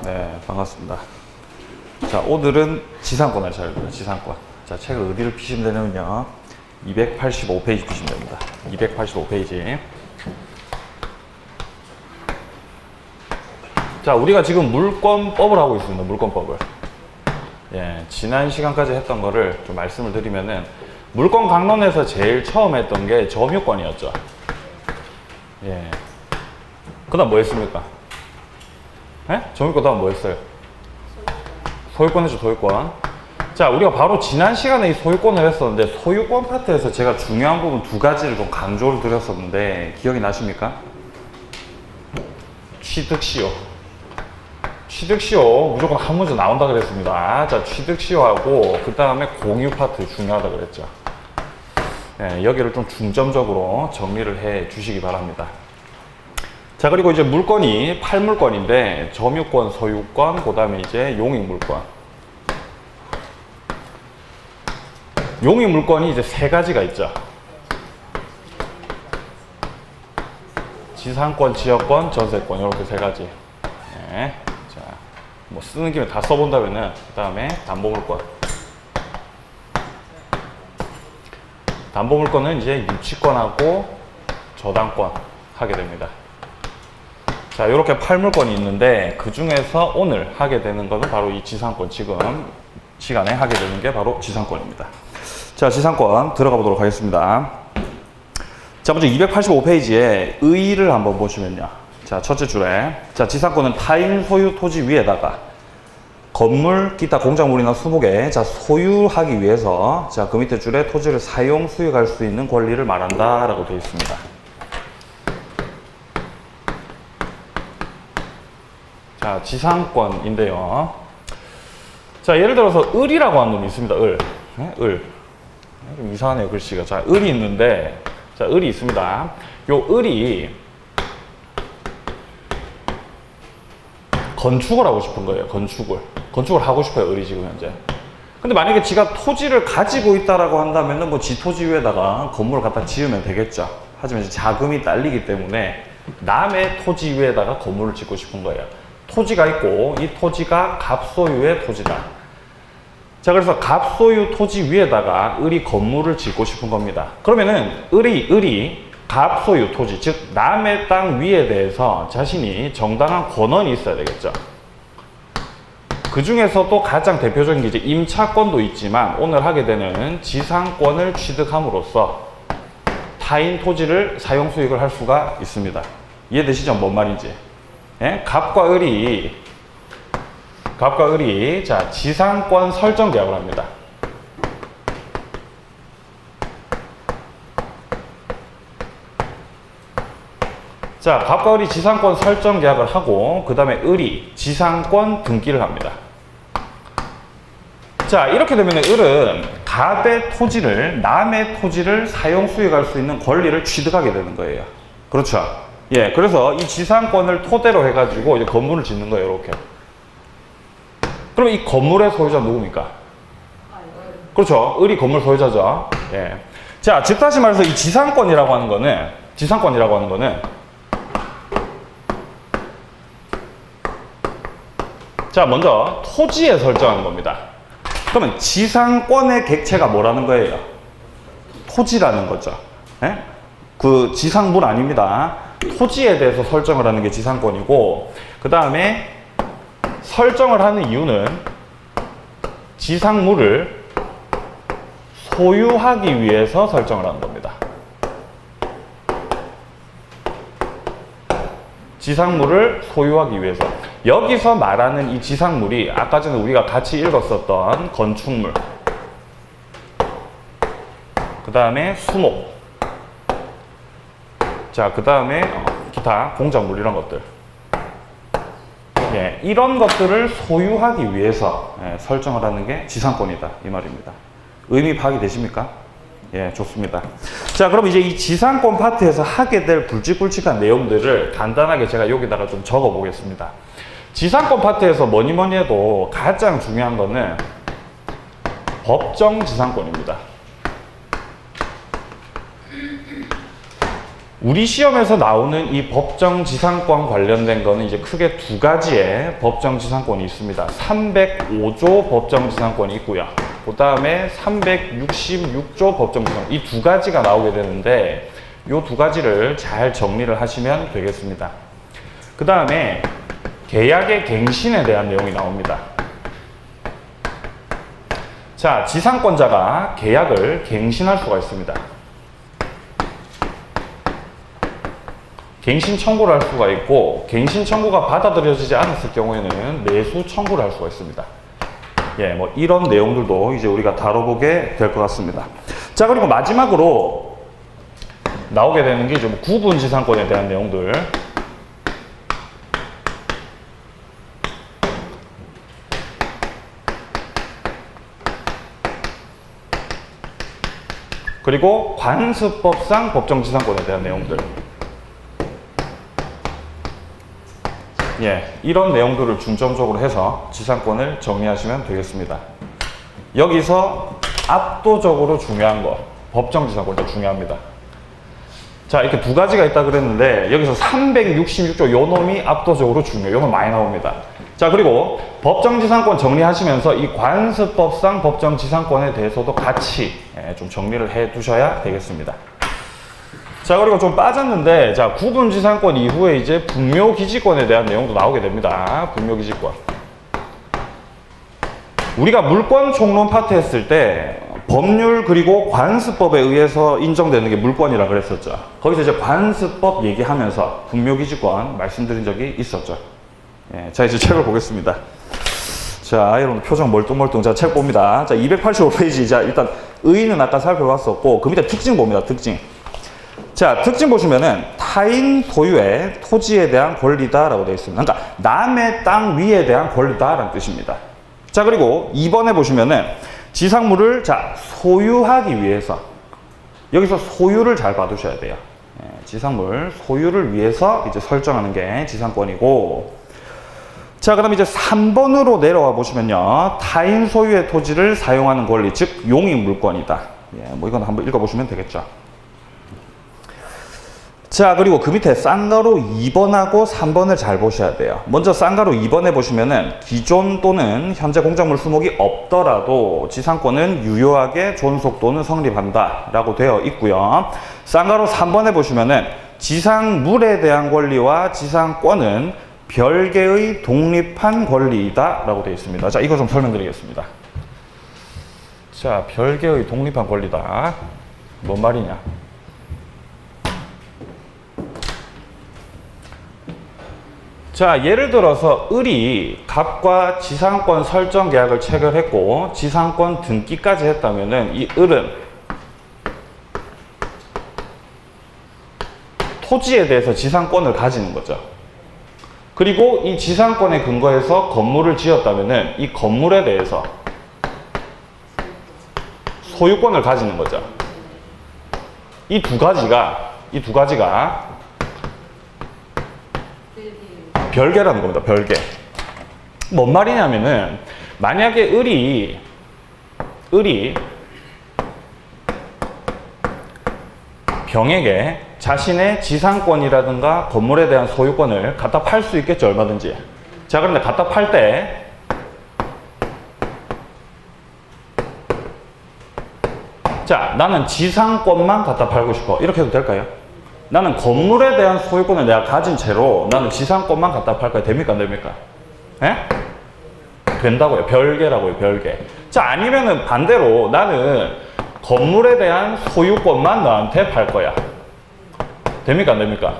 네, 반갑습니다. 자, 오늘은 지상권을 찾아볼게요. 지상권. 자, 책을 어디를 피시면 되냐면요, 285페이지 피시면 됩니다. 285페이지. 자, 우리가 지금 물권법을 하고 있습니다. 물권법을. 예, 지난 시간까지 했던 거를 좀 말씀을 드리면은, 물권 강론에서 제일 처음 했던 게 점유권이었죠. 예. 그 다음 뭐 했습니까? 예? 점유권 다음 뭐 했어요? 소유권 했죠, 소유권. 자, 우리가 바로 지난 시간에 이 소유권을 했었는데, 소유권 파트에서 제가 중요한 부분 두 가지를 좀 강조를 드렸었는데, 기억이 나십니까? 취득시효. 취득시효 무조건 한 문제 나온다 그랬습니다. 자, 취득시효하고 그 다음에 공유 파트 중요하다 그랬죠. 예, 여기를 좀 중점적으로 정리를 해 주시기 바랍니다. 자, 그리고 이제 물권이 8물권인데, 점유권, 소유권, 그 다음에 이제 용익물권. 용익물권이 이제 세 가지가 있죠. 지상권, 지역권, 전세권, 이렇게 세 가지. 네. 자, 뭐 쓰는 김에 다 써본다면은, 그 다음에 담보물권. 담보물권은 이제 유치권하고 저당권 하게 됩니다. 자, 이렇게 8물권이 있는데, 그 중에서 오늘 하게 되는 것은 바로 이 지상권, 지금 시간에 하게 되는 게 바로 지상권입니다. 자, 지상권 들어가 보도록 하겠습니다. 자, 먼저 285페이지에 의의를 한번 보시면요. 자, 첫째 줄에, 자, 지상권은 타인 소유 토지 위에다가 건물, 기타 공작물이나 수목에, 자, 소유하기 위해서, 자, 그 밑에 줄에 토지를 사용, 수익할 수 있는 권리를 말한다 라고 되어 있습니다. 자, 지상권인데요. 자, 예를 들어서 을이라고 하는 놈이 있습니다. 을. 네? 을. 좀 이상하네요, 글씨가. 자, 을이 있는데, 자, 을이 있습니다. 요 을이 건축을 하고 싶은 거예요. 건축을 하고 싶어요, 을이 지금 현재. 근데 만약에 지가 토지를 가지고 있다라고 한다면은 뭐 지 토지 위에다가 건물을 갖다 지으면 되겠죠. 하지만 이제 자금이 딸리기 때문에 남의 토지 위에다가 건물을 짓고 싶은 거예요. 토지가 있고 이 토지가 갑소유의 토지다. 자, 그래서 갑소유 토지 위에다가 을이 건물을 짓고 싶은 겁니다. 그러면은 을이 갑소유 토지, 즉 남의 땅 위에 대해서 자신이 정당한 권한이 있어야 되겠죠. 그 중에서도 가장 대표적인 게 이제 임차권도 있지만, 오늘 하게 되는 지상권을 취득함으로써 타인 토지를 사용 수익을 할 수가 있습니다. 이해되시죠? 뭔 말인지. 예? 갑과 을이 자, 지상권 설정 계약을 합니다. 자, 갑과 을이 지상권 설정 계약을 하고, 그 다음에 을이 지상권 등기를 합니다. 자, 이렇게 되면 을은 갑의 토지를, 남의 토지를 사용 수익할 수 있는 권리를 취득하게 되는 거예요. 그렇죠? 예, 그래서 이 지상권을 토대로 해가지고 이제 건물을 짓는 거예요, 이렇게. 그럼 이 건물의 소유자 누굽니까? 그렇죠. 을이 건물 소유자죠. 예. 자, 즉 다시 말해서 이 지상권이라고 하는 거는, 자, 먼저 토지에 설정하는 겁니다. 그러면 지상권의 객체가 뭐라는 거예요? 토지라는 거죠. 예? 그 지상물 아닙니다. 토지에 대해서 설정을 하는 게 지상권이고, 그 다음에 설정을 하는 이유는 지상물을 소유하기 위해서 설정을 하는 겁니다. 지상물을 소유하기 위해서. 여기서 말하는 이 지상물이 아까 전에 우리가 같이 읽었었던 건축물, 그 다음에 수목, 자, 그 다음에 기타 공작물, 이런 것들. 예, 이런 것들을 소유하기 위해서 설정을 하는 게 지상권이다, 이 말입니다. 의미 파악이 되십니까? 예, 좋습니다. 자, 그럼 이제 이 지상권 파트에서 하게 될 굵직굵직한 내용들을 간단하게 제가 여기다가 좀 적어 보겠습니다. 지상권 파트에서 뭐니 해도 가장 중요한 거는 법정 지상권입니다. 우리 시험에서 나오는 이 법정지상권 관련된 거는 이제 크게 두 가지의 법정지상권이 있습니다. 305조 법정지상권이 있고요. 그 다음에 366조 법정지상권. 이 두 가지가 나오게 되는데 이 두 가지를 잘 정리를 하시면 되겠습니다. 그 다음에 계약의 갱신에 대한 내용이 나옵니다. 자, 지상권자가 계약을 갱신할 수가 있습니다. 갱신 청구를 할 수가 있고, 갱신 청구가 받아들여지지 않았을 경우에는 매수 청구를 할 수가 있습니다. 예, 뭐 이런 내용들도 이제 우리가 다뤄보게 될 것 같습니다. 자, 그리고 마지막으로 나오게 되는 게 좀 구분지상권에 대한 내용들. 그리고 관습법상 법정지상권에 대한 내용들. 예, 이런 내용들을 중점적으로 해서 지상권을 정리하시면 되겠습니다. 여기서 압도적으로 중요한 거, 법정지상권이 중요합니다. 자, 이렇게 두 가지가 있다 그랬는데 여기서 366조 요 놈이 압도적으로 중요해요. 요건 많이 나옵니다. 자, 그리고 법정지상권 정리하시면서 이 관습법상 법정지상권에 대해서도 같이 좀 정리를 해 두셔야 되겠습니다. 자, 그리고 좀 빠졌는데, 자, 구분지상권 이후에 이제 분묘기지권에 대한 내용도 나오게 됩니다. 분묘기지권. 우리가 물권 총론 파트 했을 때 법률 그리고 관습법에 의해서 인정되는 게 물권이라 그랬었죠. 거기서 이제 관습법 얘기하면서 분묘기지권 말씀드린 적이 있었죠. 예, 자, 이제 책을 보겠습니다. 자, 여러분 표정 멀뚱멀뚱. 자, 책 봅니다. 자, 285페이지. 자, 일단 의의는 아까 살펴봤었고 그 밑에 특징 봅니다. 특징. 자, 특징 보시면은 타인 소유의 토지에 대한 권리다라고 되어 있습니다. 그러니까 남의 땅 위에 대한 권리다라는 뜻입니다. 자, 그리고 2번에 보시면은 지상물을 자, 소유하기 위해서, 여기서 소유를 잘 봐두셔야 돼요. 예, 지상물 소유를 위해서 이제 설정하는 게 지상권이고, 자, 그럼 이제 3번으로 내려와 보시면요, 타인 소유의 토지를 사용하는 권리, 즉 용익물권이다. 예, 뭐 이건 한번 읽어보시면 되겠죠. 자, 그리고 그 밑에 쌍가루 2번하고 3번을 잘 보셔야 돼요. 먼저 쌍가루 2번에 보시면은 기존 또는 현재 공작물 수목이 없더라도 지상권은 유효하게 존속 또는 성립한다 라고 되어 있고요. 쌍가루 3번에 보시면은 지상물에 대한 권리와 지상권은 별개의 독립한 권리이다 라고 되어 있습니다. 자, 이거 좀 설명드리겠습니다. 자, 별개의 독립한 권리다. 뭔 말이냐? 자, 예를 들어서 을이 갑과 지상권 설정 계약을 체결했고 지상권 등기까지 했다면은 이 을은 토지에 대해서 지상권을 가지는 거죠. 그리고 이 지상권에 근거해서 건물을 지었다면은 이 건물에 대해서 소유권을 가지는 거죠. 이 두 가지가 별개라는 겁니다. 별개. 뭔 말이냐면은 만약에 을이 병에게 자신의 지상권이라든가 건물에 대한 소유권을 갖다 팔 수 있겠죠. 얼마든지. 자, 그런데 갖다 팔 때 자, 나는 지상권만 갖다 팔고 싶어. 이렇게 해도 될까요? 나는 건물에 대한 소유권을 내가 가진 채로 나는 지상권만 갖다 팔 거야. 됩니까? 안 됩니까? 예? 된다고요. 별개라고요. 별개. 자, 아니면은 반대로 나는 건물에 대한 소유권만 너한테 팔 거야. 됩니까? 안 됩니까?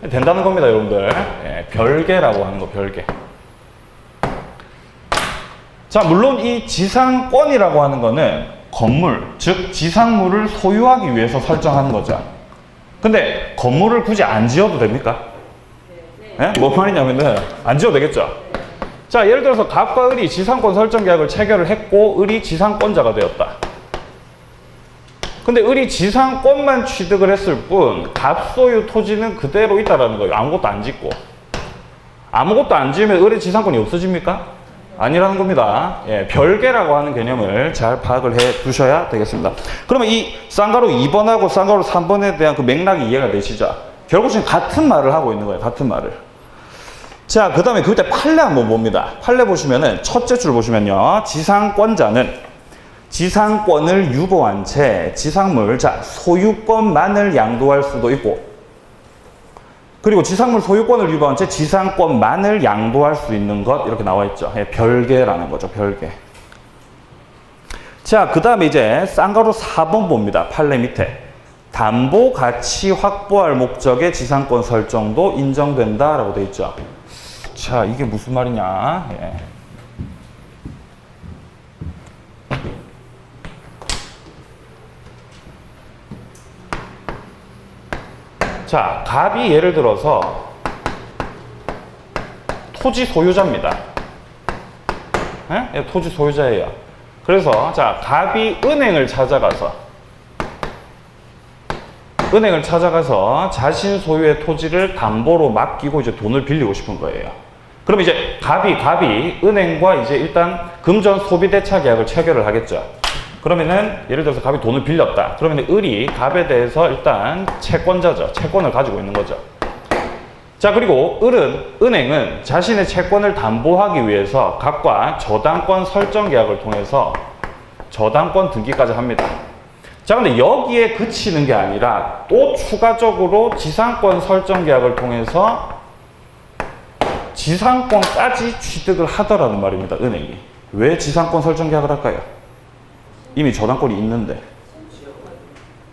된다는 겁니다, 여러분들. 예, 별개라고 하는 거, 별개. 자, 물론 이 지상권이라고 하는 거는 건물, 즉 지상물을 소유하기 위해서 설정하는 거죠. 근데 건물을 굳이 안 지어도 됩니까? 네? 뭔 말이냐면은 안 지어도 되겠죠? 자, 예를 들어서 갑과 을이 지상권 설정 계약을 체결을 했고 을이 지상권자가 되었다. 근데 을이 지상권만 취득을 했을 뿐 갑 소유 토지는 그대로 있다라는 거예요. 아무것도 안 짓고. 아무것도 안 지으면 을의 지상권이 없어집니까? 아니라는 겁니다. 예, 별개라고 하는 개념을 잘 파악을 해 두셔야 되겠습니다. 그러면 이 쌍가루 2번하고 쌍가루 3번에 대한 그 맥락이 이해가 되시죠? 결국 지금 같은 말을 하고 있는 거예요. 같은 말을. 자, 그 다음에 그 밑에 판례 한번 봅니다. 판례 보시면은 첫째 줄 보시면요. 지상권자는 지상권을 유보한 채 지상물, 자, 소유권만을 양도할 수도 있고, 그리고 지상물 소유권을 유보한 채 지상권만을 양도할 수 있는 것, 이렇게 나와 있죠. 예, 별개라는 거죠. 별개. 자, 그 다음에 이제 쌍가루 4번 봅니다. 판례 밑에. 담보 가치 확보할 목적의 지상권 설정도 인정된다라고 돼 있죠. 자, 이게 무슨 말이냐. 예. 자, 갑이 예를 들어서 토지 소유자입니다. 예? 토지 소유자예요. 그래서 자, 갑이 은행을 찾아가서 자신 소유의 토지를 담보로 맡기고 이제 돈을 빌리고 싶은 거예요. 그럼 이제 갑이 은행과 이제 일단 금전 소비 대차 계약을 체결을 하겠죠. 그러면은 예를 들어서 갑이 돈을 빌렸다. 그러면 을이 갑에 대해서 일단 채권자죠. 채권을 가지고 있는 거죠. 자, 그리고 은행은 자신의 채권을 담보하기 위해서 갑과 저당권 설정 계약을 통해서 저당권 등기까지 합니다. 자, 근데 여기에 그치는 게 아니라 또 추가적으로 지상권 설정 계약을 통해서 지상권까지 취득을 하더라는 말입니다. 은행이. 왜 지상권 설정 계약을 할까요? 이미 저당권이 있는데.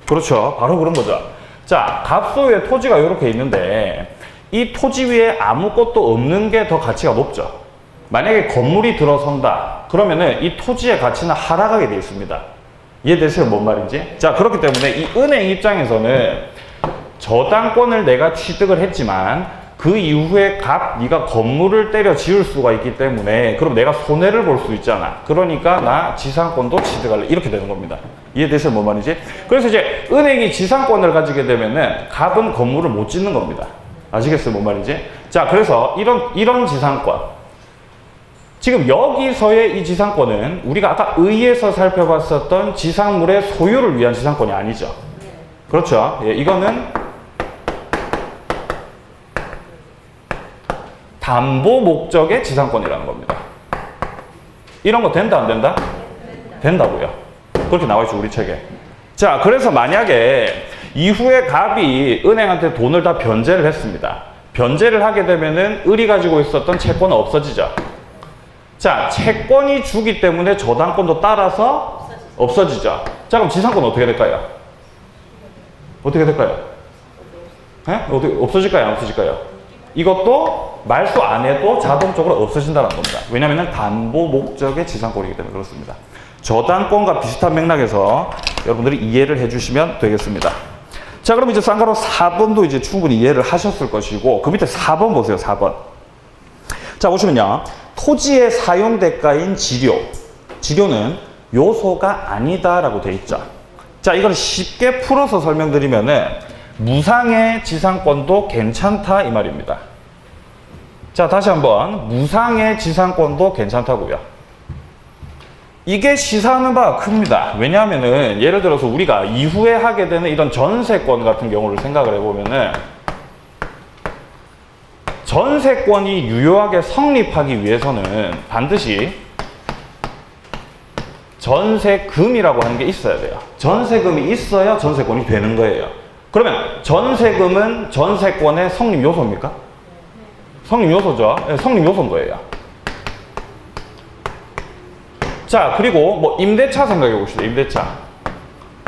그렇죠. 바로 그런 거죠. 자, 갑소유의 토지가 이렇게 있는데 이 토지 위에 아무것도 없는 게 더 가치가 높죠. 만약에 건물이 들어선다. 그러면은 이 토지의 가치는 하락하게 되어 있습니다. 이해되세요? 뭔 말인지? 자, 그렇기 때문에 이 은행 입장에서는 저당권을 내가 취득을 했지만 그 이후에 네가 건물을 때려 지을 수가 있기 때문에 그럼 내가 손해를 볼 수 있잖아. 그러니까 나 지상권도 취득할래. 이렇게 되는 겁니다. 이해되세요? 뭔 말인지? 그래서 이제 은행이 지상권을 가지게 되면은 갑은 건물을 못 짓는 겁니다. 아시겠어요? 뭔 말인지? 자, 그래서 이런 지상권. 지금 여기서의 이 지상권은 우리가 아까 의에서 살펴봤었던 지상물의 소유를 위한 지상권이 아니죠. 그렇죠? 예, 이거는 담보 목적의 지상권이라는 겁니다. 이런 거 된다, 안 된다? 된다고요. 그렇게 나와 있죠, 우리 책에. 자, 그래서 만약에 이후에 갑이 은행한테 돈을 다 변제를 했습니다. 변제를 하게 되면은 을이 가지고 있었던 채권은 없어지죠. 자, 채권이 주기 때문에 저당권도 따라서 없어지죠. 자, 그럼 지상권 어떻게 될까요? 어떻게 될까요? 네? 어떻게 없어질까요? 안 없어질까요? 이것도 말소 안 해도 자동적으로 없어진다는 겁니다. 왜냐하면 담보 목적의 지상권이기 때문에 그렇습니다. 저당권과 비슷한 맥락에서 여러분들이 이해를 해주시면 되겠습니다. 자, 그럼 이제 쌍가로 4번도 이제 충분히 이해를 하셨을 것이고, 그 밑에 4번 보세요, 4번. 자, 보시면요. 토지의 사용 대가인 지료. 지료는 요소가 아니다라고 돼 있죠. 자, 이걸 쉽게 풀어서 설명드리면은 무상의 지상권도 괜찮다 이 말입니다. 자, 다시 한번 무상의 지상권도 괜찮다고요. 이게 시사하는 바가 큽니다. 왜냐하면은 예를 들어서 우리가 이후에 하게 되는 이런 전세권 같은 경우를 생각을 해보면은 전세권이 유효하게 성립하기 위해서는 반드시 전세금이라고 하는 게 있어야 돼요. 전세금이 있어야 전세권이 되는 거예요. 그러면 전세금은 전세권의 성립 요소입니까? 성립 요소죠. 네, 성립 요소인 거예요. 자, 그리고 뭐 임대차 생각해 봅시다. 임대차.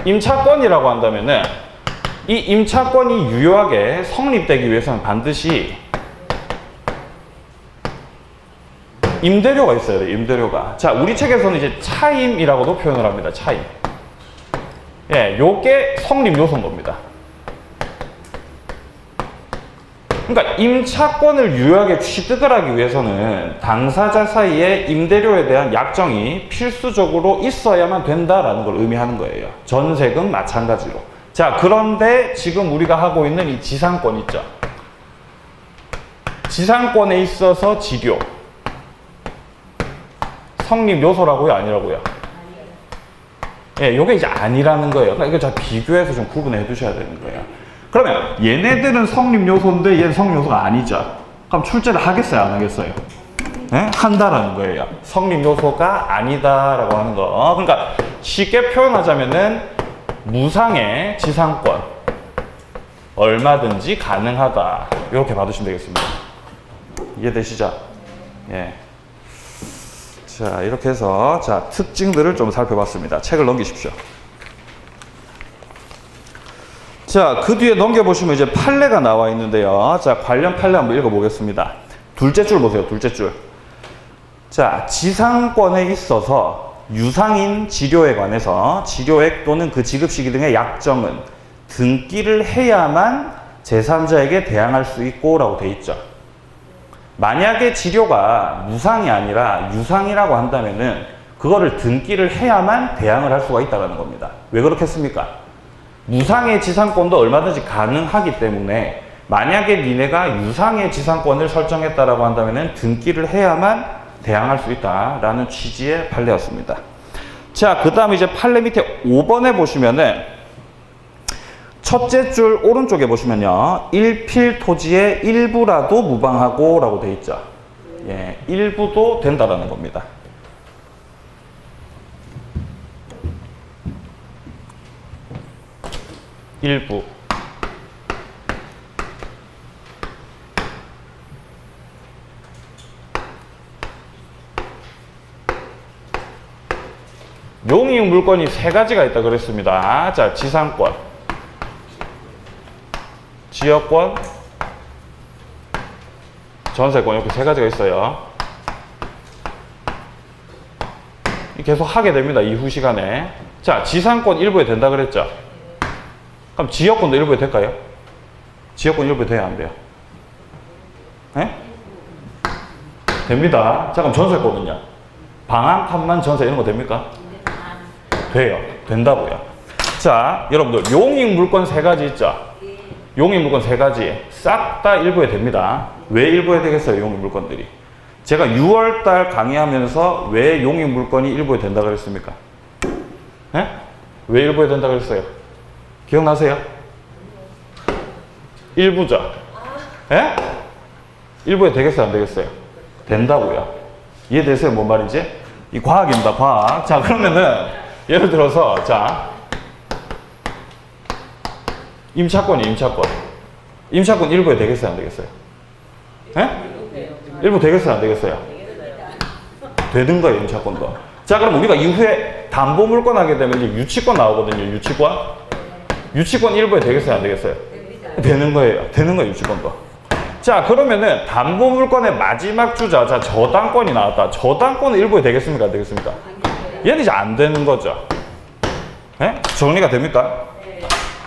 임차권이라고 한다면은 이 임차권이 유효하게 성립되기 위해서는 반드시 임대료가 있어야 돼요. 임대료가. 자, 우리 책에서는 이제 차임이라고도 표현을 합니다. 차임. 예, 요게 성립 요소인 겁니다. 그러니까 임차권을 유효하게 취득을 하기 위해서는 당사자 사이에 임대료에 대한 약정이 필수적으로 있어야만 된다라는 걸 의미하는 거예요. 전세금 마찬가지로. 자, 그런데 지금 우리가 하고 있는 이 지상권 있죠. 지상권에 있어서 지료. 성립 요소라고요? 아니라고요? 예, 요게 이제 아니라는 거예요. 그러니까 이거 잘 비교해서 좀 구분해 두셔야 되는 거예요. 그러면 얘네들은 성립 요소인데 얘는 성립 요소가 아니죠. 그럼 출제를 하겠어요, 안 하겠어요? 네? 한다라는 거예요. 성립 요소가 아니다라고 하는 거. 그러니까 쉽게 표현하자면은 무상의 지상권 얼마든지 가능하다. 이렇게 받으시면 되겠습니다. 이해되시죠? 예. 자, 이렇게 해서 자, 특징들을 좀 살펴봤습니다. 책을 넘기십시오. 자, 그 뒤에 넘겨보시면 이제 판례가 나와 있는데요. 자, 관련 판례 한번 읽어보겠습니다. 둘째 줄 보세요, 둘째 줄. 자, 지상권에 있어서 유상인 치료에 관해서 치료액 또는 그 지급 시기 등의 약정은 등기를 해야만 제3자에게 대항할 수 있고 라고 돼 있죠. 만약에 치료가 무상이 아니라 유상이라고 한다면은 그거를 등기를 해야만 대항을 할 수가 있다는 겁니다. 왜 그렇겠습니까? 무상의 지상권도 얼마든지 가능하기 때문에 만약에 니네가 유상의 지상권을 설정했다라고 한다면은 등기를 해야만 대항할 수 있다라는 취지의 판례였습니다. 자, 그 다음에 이제 판례 밑에 5번에 보시면은 첫째 줄 오른쪽에 보시면요. 일필 토지의 일부라도 무방하고 라고 되어 있죠. 예, 일부도 된다라는 겁니다. 일부. 용익 물건이 세 가지가 있다 그랬습니다. 자, 지상권, 지역권, 전세권 이렇게 세 가지가 있어요. 계속 하게 됩니다. 이후 시간에. 자, 지상권 일부에 된다 그랬죠. 그럼 지역권도 일부에 될까요? 지역권 일부에 돼야 안 돼요? 네? 됩니다. 자, 그럼 전세권은요? 방한, 탐만, 전세 이런 거 됩니까? 돼요. 된다고요. 자, 여러분들 용익 물건 세 가지 있죠? 용익 물건 세 가지 싹 다 일부에 됩니다. 왜 일부에 되겠어요? 용익 물건들이. 제가 6월달 강의하면서 왜 용익 물건이 일부에 된다 그랬습니까? 네? 왜 일부에 된다 그랬어요? 기억나세요? 일부죠? 예? 일부에 되겠어요? 안 되겠어요? 된다고요. 이해되세요? 뭔 말인지? 이 과학입니다. 과학. 자, 그러면은 예를 들어서 자, 임차권이 임차권. 임차권 일부에 되겠어요? 안 되겠어요? 예? 일부 되겠어요? 안 되겠어요? 되는 거예요, 임차권도. 자, 그럼 우리가 이후에 담보물권 하게 되면 이제 유치권 나오거든요, 유치권. 유치권 일부에 되겠어요? 안 되겠어요? 되는 거예요. 되는 거예요, 유치권도. 자, 그러면은 담보물권의 마지막 주자, 자, 저당권이 나왔다. 저당권은 일부에 되겠습니까? 안 되겠습니까? 얘는 이제 안 되는 거죠. 예? 정리가 됩니까?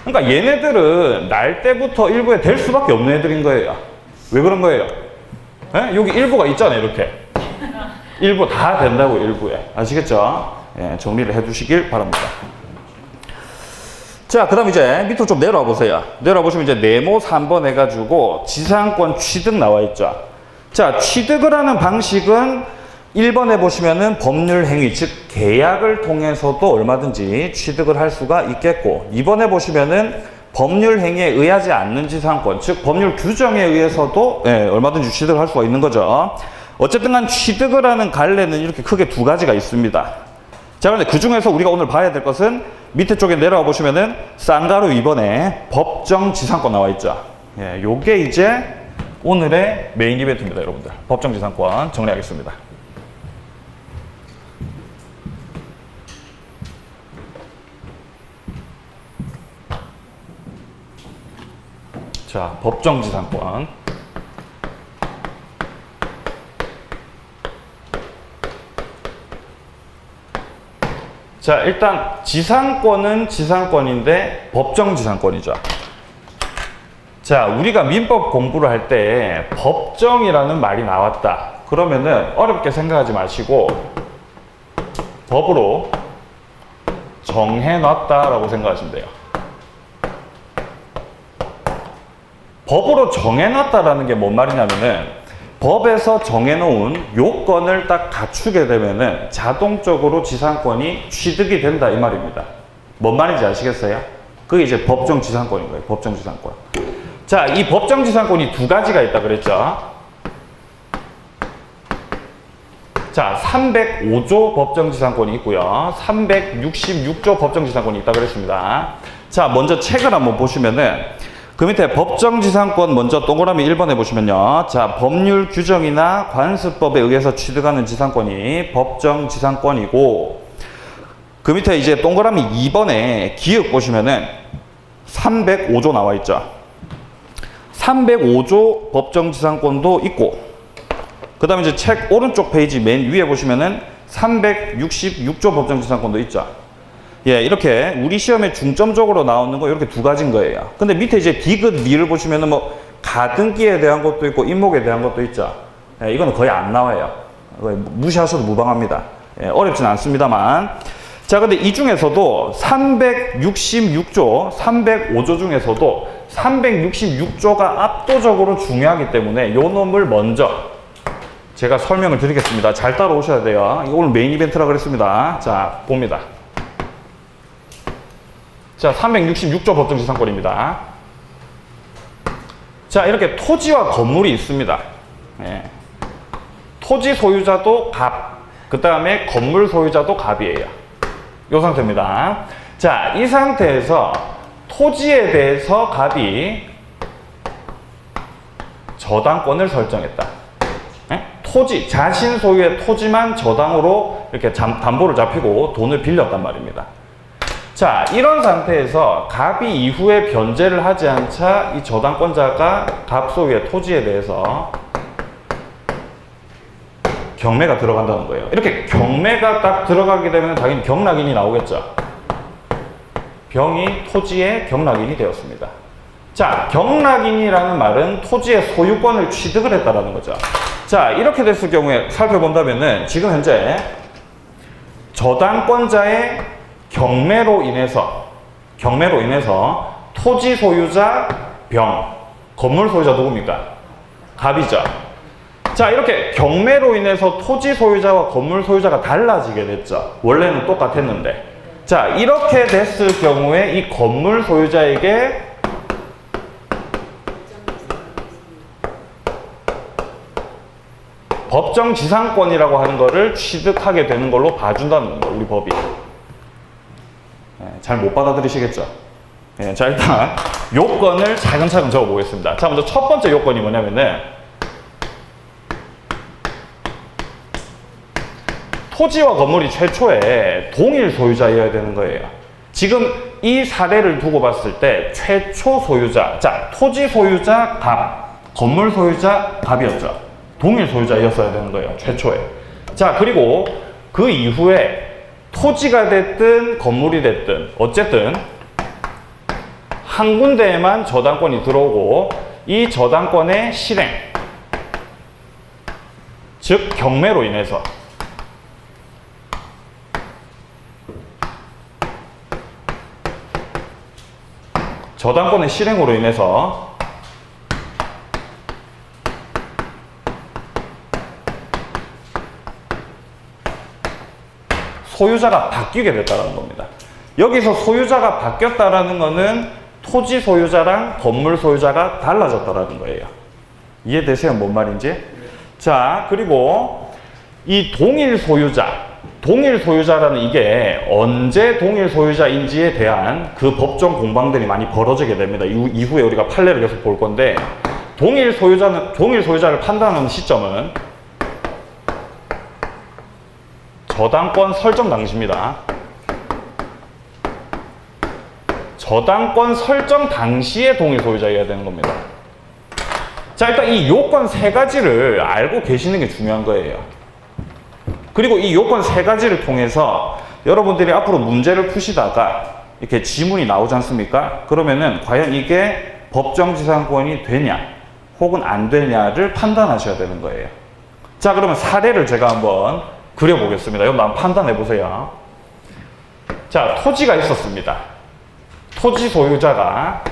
그러니까 얘네들은 날 때부터 일부에 될 수밖에 없는 애들인 거예요. 왜 그런 거예요? 예? 여기 일부가 있잖아요, 이렇게. 일부 다 된다고, 일부에. 아시겠죠? 예, 정리를 해 주시길 바랍니다. 자, 그 다음 이제 밑으로 좀 내려와 보세요. 내려와 보시면 이제 네모 3번 해가지고 지상권 취득 나와 있죠. 자, 취득을 하는 방식은 1번에 보시면은 법률 행위, 즉 계약을 통해서도 얼마든지 취득을 할 수가 있겠고, 2번에 보시면은 법률 행위에 의하지 않는 지상권, 즉 법률 규정에 의해서도 얼마든지 취득을 할 수가 있는 거죠. 어쨌든 간 취득을 하는 갈래는 이렇게 크게 두 가지가 있습니다. 자, 그런데 그 중에서 우리가 오늘 봐야 될 것은 밑에 쪽에 내려와 보시면은 쌍가루 2번에 법정 지상권 나와 있죠. 예, 요게 이제 오늘의 메인 이벤트입니다, 여러분들. 법정 지상권 정리하겠습니다. 자, 법정 지상권. 자, 일단 지상권은 지상권인데 법정 지상권이죠. 자, 우리가 민법 공부를 할 때 법정이라는 말이 나왔다. 그러면은 어렵게 생각하지 마시고 법으로 정해놨다라고 생각하시면 돼요. 법으로 정해놨다라는 게 뭔 말이냐면은 법에서 정해놓은 요건을 딱 갖추게 되면은 자동적으로 지상권이 취득이 된다 이 말입니다. 뭔 말인지 아시겠어요? 그게 이제 법정지상권인 거예요. 법정지상권. 자, 이 법정지상권이 두 가지가 있다 그랬죠. 자, 305조 법정지상권이 있고요. 366조 법정지상권이 있다 그랬습니다. 자, 먼저 책을 한번 보시면은 그 밑에 법정지상권 먼저 동그라미 1번 해보시면요. 자, 법률 규정이나 관습법에 의해서 취득하는 지상권이 법정지상권이고, 그 밑에 이제 동그라미 2번에 기역 보시면은 305조 나와 있죠. 305조 법정지상권도 있고, 그 다음에 이제 책 오른쪽 페이지 맨 위에 보시면은 366조 법정지상권도 있죠. 예, 이렇게 우리 시험에 중점적으로 나오는 거 이렇게 두 가지인 거예요. 근데 밑에 이제 디귿 리를 보시면은 뭐 가등기에 대한 것도 있고 인목에 대한 것도 있죠. 예, 이거는 거의 안 나와요. 무시하셔도 무방합니다. 예, 어렵진 않습니다만. 자, 근데 이 중에서도 366조, 305조 중에서도 366조가 압도적으로 중요하기 때문에 요 놈을 먼저 제가 설명을 드리겠습니다. 잘 따라오셔야 돼요. 이거 오늘 메인 이벤트라 그랬습니다. 자, 봅니다. 자, 366조 법정지상권입니다. 자, 이렇게 토지와 건물이 있습니다. 예. 토지 소유자도 갑, 그 다음에 건물 소유자도 갑이에요. 이 상태입니다. 자, 이 상태에서 토지에 대해서 갑이 저당권을 설정했다. 예? 토지, 자신 소유의 토지만 저당으로 이렇게 담보를 잡히고 돈을 빌렸단 말입니다. 자, 이런 상태에서 갑이 이후에 변제를 하지 않자 이 저당권자가 갑 소유의 토지에 대해서 경매가 들어간다는 거예요. 이렇게 경매가 딱 들어가게 되면 당연히 경락인이 나오겠죠. 병이 토지의 경락인이 되었습니다. 자, 경락인이라는 말은 토지의 소유권을 취득을 했다라는 거죠. 자, 이렇게 됐을 경우에 살펴본다면은 지금 현재 저당권자의 경매로 인해서 토지 소유자 병, 건물 소유자 누굽니까? 갑이죠. 자, 이렇게 경매로 인해서 토지 소유자와 건물 소유자가 달라지게 됐죠. 원래는 똑같았는데. 자, 이렇게 됐을 경우에 이 건물 소유자에게 법정지상권이라고 하는 거를 취득하게 되는 걸로 봐준다는 거예요, 우리 법이. 잘 못 받아들이시겠죠? 네, 자, 일단 요건을 차근차근 적어보겠습니다. 자, 먼저 첫 번째 요건이 뭐냐면은 토지와 건물이 최초에 동일 소유자여야 되는 거예요. 지금 이 사례를 두고 봤을 때 최초 소유자, 자, 토지 소유자 갑, 건물 소유자 갑이었죠. 동일 소유자였어야 되는 거예요, 최초에. 자, 그리고 그 이후에 토지가 됐든 건물이 됐든 어쨌든 한 군데에만 저당권이 들어오고 이 저당권의 실행, 즉 경매로 인해서 저당권의 실행으로 인해서 소유자가 바뀌게 됐다는 겁니다. 여기서 소유자가 바뀌었다라는 것은 토지 소유자랑 건물 소유자가 달라졌다라는 거예요. 이해되세요? 뭔 말인지? 자, 그리고 이 동일 소유자라는 이게 언제 동일 소유자인지에 대한 그 법정 공방들이 많이 벌어지게 됩니다. 이후에 우리가 판례를 계속 볼 건데, 동일 소유자를 판단하는 시점은 저당권 설정 당시입니다. 저당권 설정 당시에 동일 소유자여야 되는 겁니다. 자, 일단 이 요건 세 가지를 알고 계시는 게 중요한 거예요. 그리고 이 요건 세 가지를 통해서 여러분들이 앞으로 문제를 푸시다가 이렇게 지문이 나오지 않습니까? 그러면은 과연 이게 법정지상권이 되냐 혹은 안 되냐를 판단하셔야 되는 거예요. 자, 그러면 사례를 제가 한번 그려보겠습니다. 여러분 한번 판단해 보세요. 자, 토지가 있었습니다. 토지 소유자가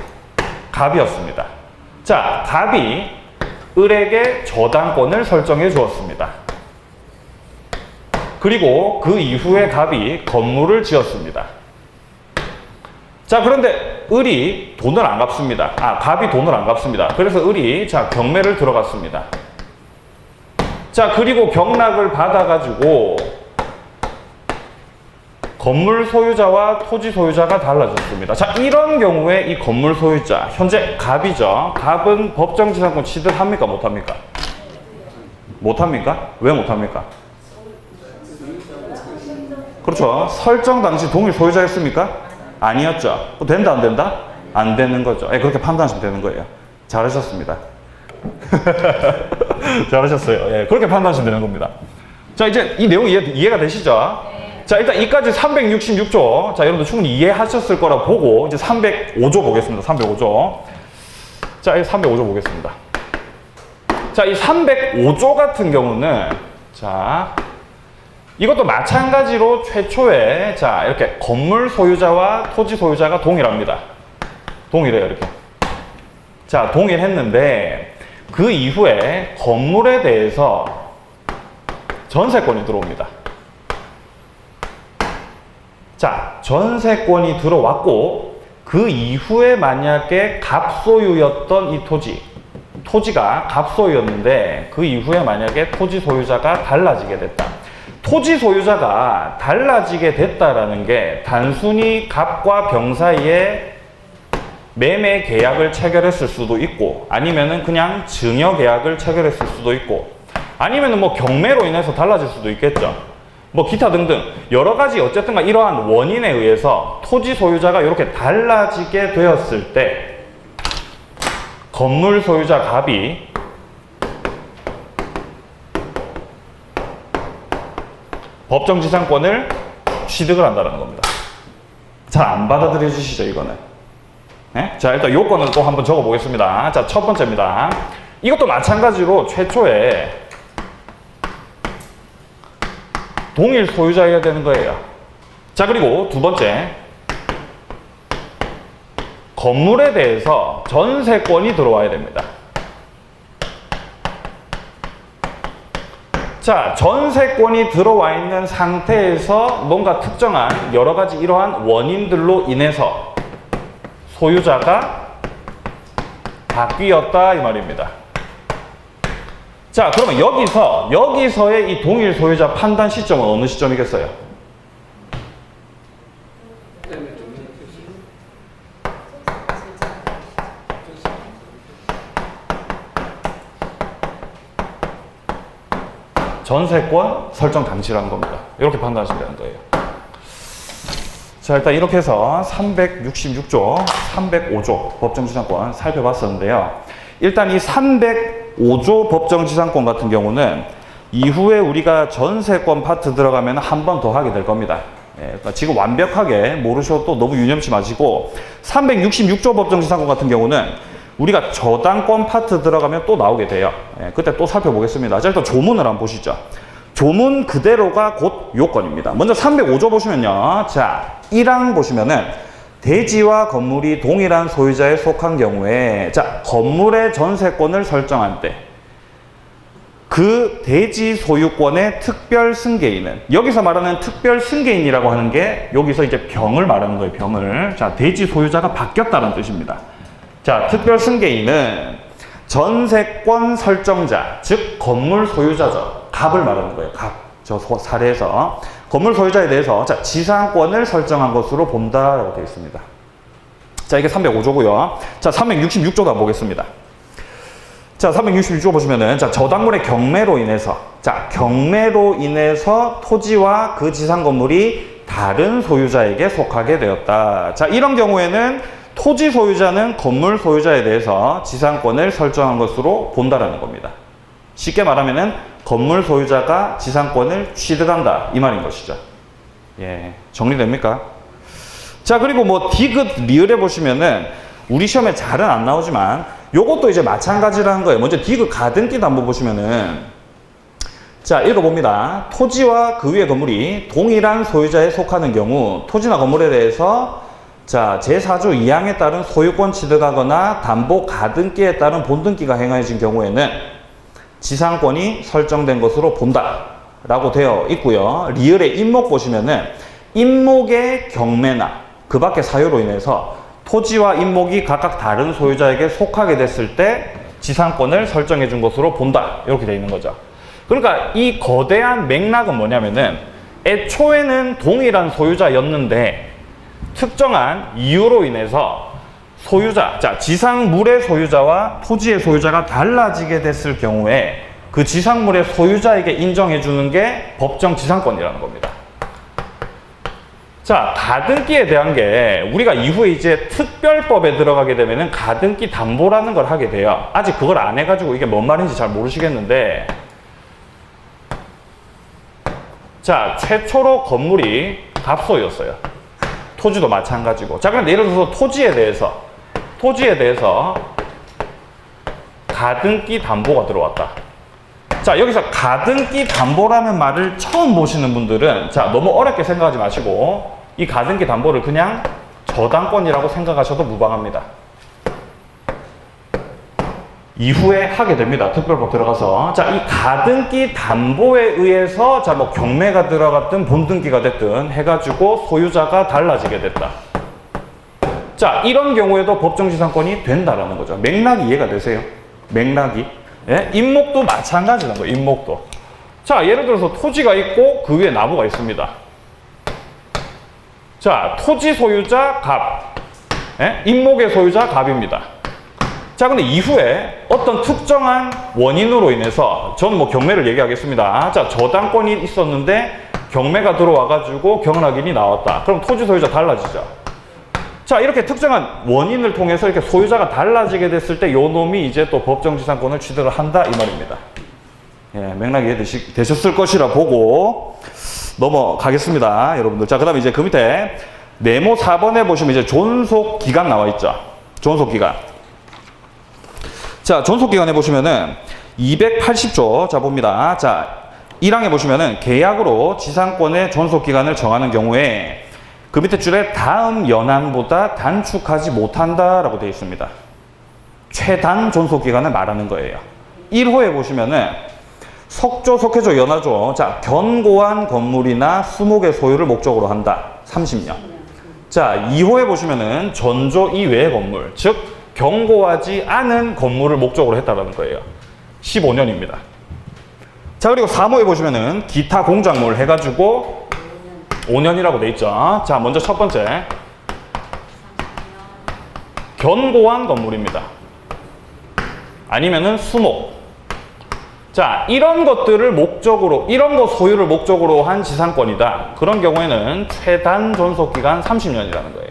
갑이었습니다. 자, 갑이 을에게 저당권을 설정해 주었습니다. 그리고 그 이후에 갑이 건물을 지었습니다. 자, 그런데 을이 돈을 안 갚습니다. 갑이 돈을 안 갚습니다. 그래서 을이 자 경매를 들어갔습니다. 자, 그리고 경락을 받아가지고 건물 소유자와 토지 소유자가 달라졌습니다. 자, 이런 경우에 이 건물 소유자, 현재 갑이죠. 갑은 법정지상권 취득합니까? 못합니까? 못합니까? 왜 못합니까? 그렇죠. 설정 당시 동일 소유자였습니까? 아니었죠. 된다, 안 된다? 안 되는 거죠. 그렇게 판단하시면 되는 거예요. 잘하셨습니다. 잘하셨어요. 예, 그렇게 판단하시면 되는 겁니다. 자, 이제 이 내용 이해가 되시죠? 자, 일단 이까지 366조. 자, 여러분들 충분히 이해하셨을 거라 보고, 이제 305조 보겠습니다. 305조. 자, 이 305조 보겠습니다. 자, 이 305조 같은 경우는, 자, 이것도 마찬가지로 최초에, 자, 이렇게 건물 소유자와 토지 소유자가 동일합니다. 동일해요, 이렇게. 자, 동일했는데, 그 이후에 건물에 대해서 전세권이 들어옵니다. 자, 전세권이 들어왔고 그 이후에 만약에 갑소유였던 이 토지가 갑소유였는데 그 이후에 만약에 토지 소유자가 달라지게 됐다. 토지 소유자가 달라지게 됐다라는 게 단순히 갑과 병 사이에 매매 계약을 체결했을 수도 있고 아니면은 그냥 증여 계약을 체결했을 수도 있고 아니면은 뭐 경매로 인해서 달라질 수도 있겠죠. 뭐 기타 등등 여러 가지 어쨌든가 이러한 원인에 의해서 토지 소유자가 이렇게 달라지게 되었을 때 건물 소유자 갑이 법정지상권을 취득을 한다는 겁니다. 잘 안 받아들여 주시죠, 이거는. 네? 자, 일단 요건을 또 한번 적어 보겠습니다. 자, 첫 번째입니다. 이것도 마찬가지로 최초에 동일 소유자여야 되는 거예요. 자, 그리고 두 번째, 건물에 대해서 전세권이 들어와야 됩니다. 자, 전세권이 들어와 있는 상태에서 뭔가 특정한 여러 가지 이러한 원인들로 인해서 소유자가 바뀌었다 이 말입니다. 자, 그러면 여기서의 이 동일 소유자 판단 시점은 어느 시점이겠어요? 전세권 설정 당시라는 겁니다. 이렇게 판단하시면 되는 거예요. 자, 일단 이렇게 해서 366조, 305조 법정지상권 살펴봤었는데요. 일단 이 305조 법정지상권 같은 경우는 이후에 우리가 전세권 파트 들어가면 한 번 더 하게 될 겁니다. 그러니까 지금 완벽하게 모르셔도 너무 유념치 마시고 366조 법정지상권 같은 경우는 우리가 저당권 파트 들어가면 또 나오게 돼요. 그때 또 살펴보겠습니다. 자, 일단 조문을 한번 보시죠. 조문 그대로가 곧 요건입니다. 먼저 305조 보시면요. 자, 1항 보시면은 대지와 건물이 동일한 소유자에 속한 경우에 자, 건물의 전세권을 설정할 때 그 대지 소유권의 특별 승계인은 여기서 말하는 특별 승계인이라고 하는 게 여기서 이제 병을 말하는 거예요. 병을. 자, 대지 소유자가 바뀌었다는 뜻입니다. 자, 특별 승계인은 전세권 설정자, 즉 건물 소유자죠. 갑을 말하는 거예요. 갑. 저 사례에서 건물 소유자에 대해서 자, 지상권을 설정한 것으로 본다라고 되어 있습니다. 자, 이게 305조고요. 자, 366조도 한번 보겠습니다. 자, 366조 보시면은 자, 저당물의 경매로 인해서 자, 경매로 인해서 토지와 그 지상 건물이 다른 소유자에게 속하게 되었다. 자, 이런 경우에는 토지 소유자는 건물 소유자에 대해서 지상권을 설정한 것으로 본다라는 겁니다. 쉽게 말하면은 건물 소유자가 지상권을 취득한다 이 말인 것이죠. 예, 정리됩니까? 자, 그리고 뭐 디귿 리을에 보시면은 우리 시험에 잘은 안 나오지만 요것도 이제 마찬가지라는 거예요. 먼저 디귿 가등기도 한번 보시면은 자, 읽어봅니다. 토지와 그 위의 건물이 동일한 소유자에 속하는 경우 토지나 건물에 대해서 자, 제4조 2항에 따른 소유권 취득하거나 담보 가등기에 따른 본등기가 행해진 경우에는 지상권이 설정된 것으로 본다 라고 되어 있고요. 리을의 임목 보시면은 임목의 경매나 그 밖의 사유로 인해서 토지와 임목이 각각 다른 소유자에게 속하게 됐을 때 지상권을 설정해 준 것으로 본다. 이렇게 돼 있는 거죠. 그러니까 이 거대한 맥락은 뭐냐면은 애초에는 동일한 소유자였는데 특정한 이유로 인해서 소유자, 자, 지상물의 소유자와 토지의 소유자가 달라지게 됐을 경우에 그 지상물의 소유자에게 인정해 주는 게 법정 지상권이라는 겁니다. 자, 가등기에 대한 게 우리가 이후에 이제 특별법에 들어가게 되면은 가등기 담보라는 걸 하게 돼요. 아직 그걸 안 해가지고 이게 뭔 말인지 잘 모르시겠는데, 자, 최초로 건물이 갑소였어요. 토지도 마찬가지고. 자, 그런데 예를 들어서 토지에 대해서 가등기 담보가 들어왔다. 자, 여기서 가등기 담보라는 말을 처음 보시는 분들은 자, 너무 어렵게 생각하지 마시고 이 가등기 담보를 그냥 저당권이라고 생각하셔도 무방합니다. 이후에 하게 됩니다. 특별법 들어가서. 자, 이 가등기 담보에 의해서 자, 뭐 경매가 들어갔든 본등기가 됐든 해가지고 소유자가 달라지게 됐다. 자, 이런 경우에도 법정지상권이 된다라는 거죠. 맥락이 이해가 되세요? 맥락이. 예? 임목도 마찬가지라는 거예요. 임목도. 자, 예를 들어서 토지가 있고 그 위에 나무가 있습니다. 자, 토지 소유자 갑. 예? 임목의 소유자 갑입니다. 자, 근데 이후에 어떤 특정한 원인으로 인해서 저는 뭐 경매를 얘기하겠습니다. 자, 저당권이 있었는데 경매가 들어와가지고 경락인이 나왔다. 그럼 토지 소유자 달라지죠. 자, 이렇게 특정한 원인을 통해서 이렇게 소유자가 달라지게 됐을 때 요 놈이 이제 또 법정지상권을 취득을 한다 이 말입니다. 예, 맥락이 이해되셨을 것이라 보고 넘어가겠습니다, 여러분들. 자, 그 다음에 이제 그 밑에 네모 4번에 보시면 이제 존속기간 나와 있죠. 존속기간. 자, 존속기간에 보시면은 280조. 자, 봅니다. 자, 1항에 보시면은 계약으로 지상권의 존속기간을 정하는 경우에 그 밑에 줄에 다음 연한보다 단축하지 못한다라고 되어 있습니다. 최단 존속기간을 말하는 거예요. 1호에 보시면은 석조, 석회조, 연화조. 자, 견고한 건물이나 수목의 소유를 목적으로 한다. 30년. 자, 2호에 보시면은 전조 이외의 건물, 즉 견고하지 않은 건물을 목적으로 했다라는 거예요. 15년입니다. 자, 그리고 3호에 보시면은 기타 공작물 해가지고 5년이라고 돼 있죠. 자, 먼저 첫 번째 견고한 건물입니다. 아니면은 수목. 자, 이런 것들을 목적으로, 이런 거 소유를 목적으로 한 지상권이다. 그런 경우에는 최단 존속기간 30년이라는 거예요.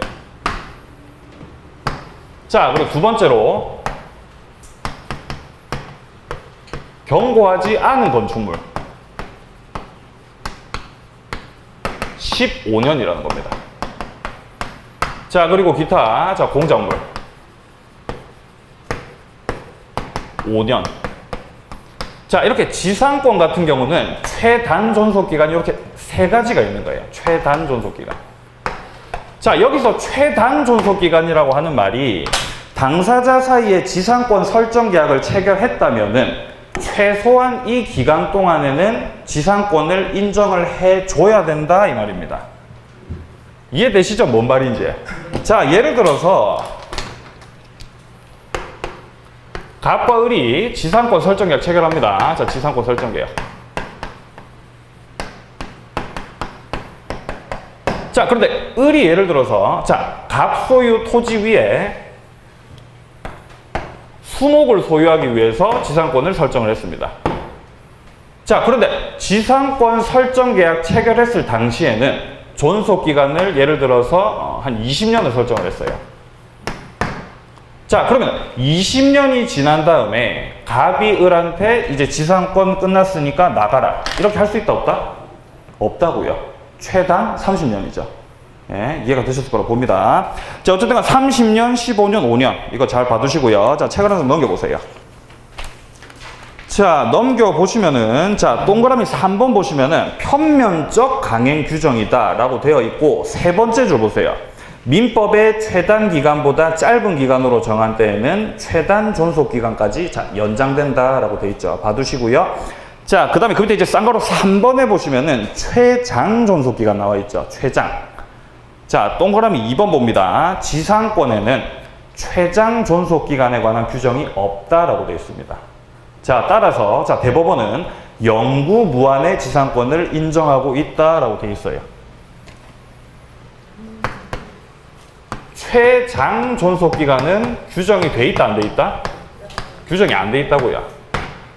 자, 그리고 두 번째로 견고하지 않은 건축물 15년이라는 겁니다. 자, 그리고 기타, 자, 공작물 5년. 자, 이렇게 지상권 같은 경우는 최단 존속기간이 이렇게 세 가지가 있는 거예요. 최단 존속기간. 자, 여기서 최단 존속기간이라고 하는 말이 당사자 사이에 지상권 설정 계약을 체결했다면은 최소한 이 기간 동안에는 지상권을 인정을 해줘야 된다 이 말입니다. 이해되시죠? 뭔 말인지. 자, 예를 들어서 갑과 을이 지상권 설정 계약 체결합니다. 자, 지상권 설정 계약. 자, 그런데 을이 예를 들어서 자, 갑 소유 토지 위에 수목을 소유하기 위해서 지상권을 설정을 했습니다. 자, 그런데 지상권 설정 계약 체결했을 당시에는 존속기간을 예를 들어서 한 20년을 설정을 했어요. 자, 그러면 20년이 지난 다음에 갑이 을한테 이제 지상권 끝났으니까 나가라. 이렇게 할 수 있다, 없다? 없다고요. 최단 30년이죠. 예, 이해가 되셨을 거라고 봅니다. 자, 어쨌든 30년, 15년, 5년. 이거 잘 봐두시고요. 자, 책 하나 좀 넘겨보세요. 자, 넘겨보시면은, 자, 동그라미 3번 보시면은 편면적 강행 규정이다 라고 되어 있고, 세 번째 줄 보세요. 민법의 최단 기간보다 짧은 기간으로 정한 때에는 최단 존속 기간까지 자, 연장된다 라고 되어 있죠. 봐두시고요. 자, 그 다음에 그 밑에 이제 쌍가로 3번에 보시면은 최장 존속 기간 나와 있죠. 최장. 자, 자, 동그라미 2번 봅니다. 지상권에는 최장 존속기간에 관한 규정이 없다라고 되어 있습니다. 자, 따라서 자, 대법원은 영구 무한의 지상권을 인정하고 있다라고 되어 있어요. 최장 존속기간은 규정이 돼 있다, 안 돼 있다? 규정이 안 돼 있다고요.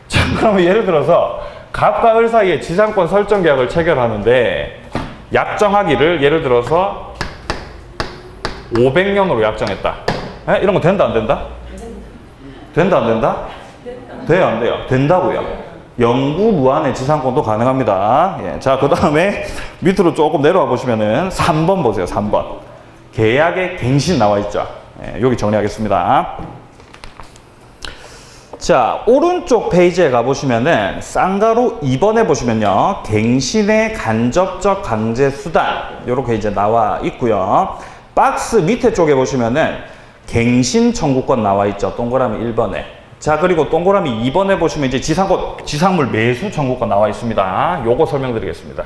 자, 그러면 예를 들어서 갑과 을 사이에 지상권 설정 계약을 체결하는데 약정하기를 예를 들어서 500년으로 약정했다. 에? 이런 거 된다, 안 된다? 된다, 안 된다? 돼요, 안 돼요? 된다고요. 영구 무한의 지상권도 가능합니다. 예. 자, 그 다음에 밑으로 조금 내려와 보시면은 3번 보세요, 3번. 계약의 갱신 나와 있죠. 예, 여기 정리하겠습니다. 자, 오른쪽 페이지에 가보시면은 쌍가루 2번에 보시면요, 갱신의 간접적 강제 수단 이렇게 이제 나와 있고요. 박스 밑에 쪽에 보시면은 갱신 청구권 나와 있죠. 동그라미 1번에. 자, 그리고 동그라미 2번에 보시면 이제 지상물 매수 청구권 나와 있습니다. 요거 설명드리겠습니다.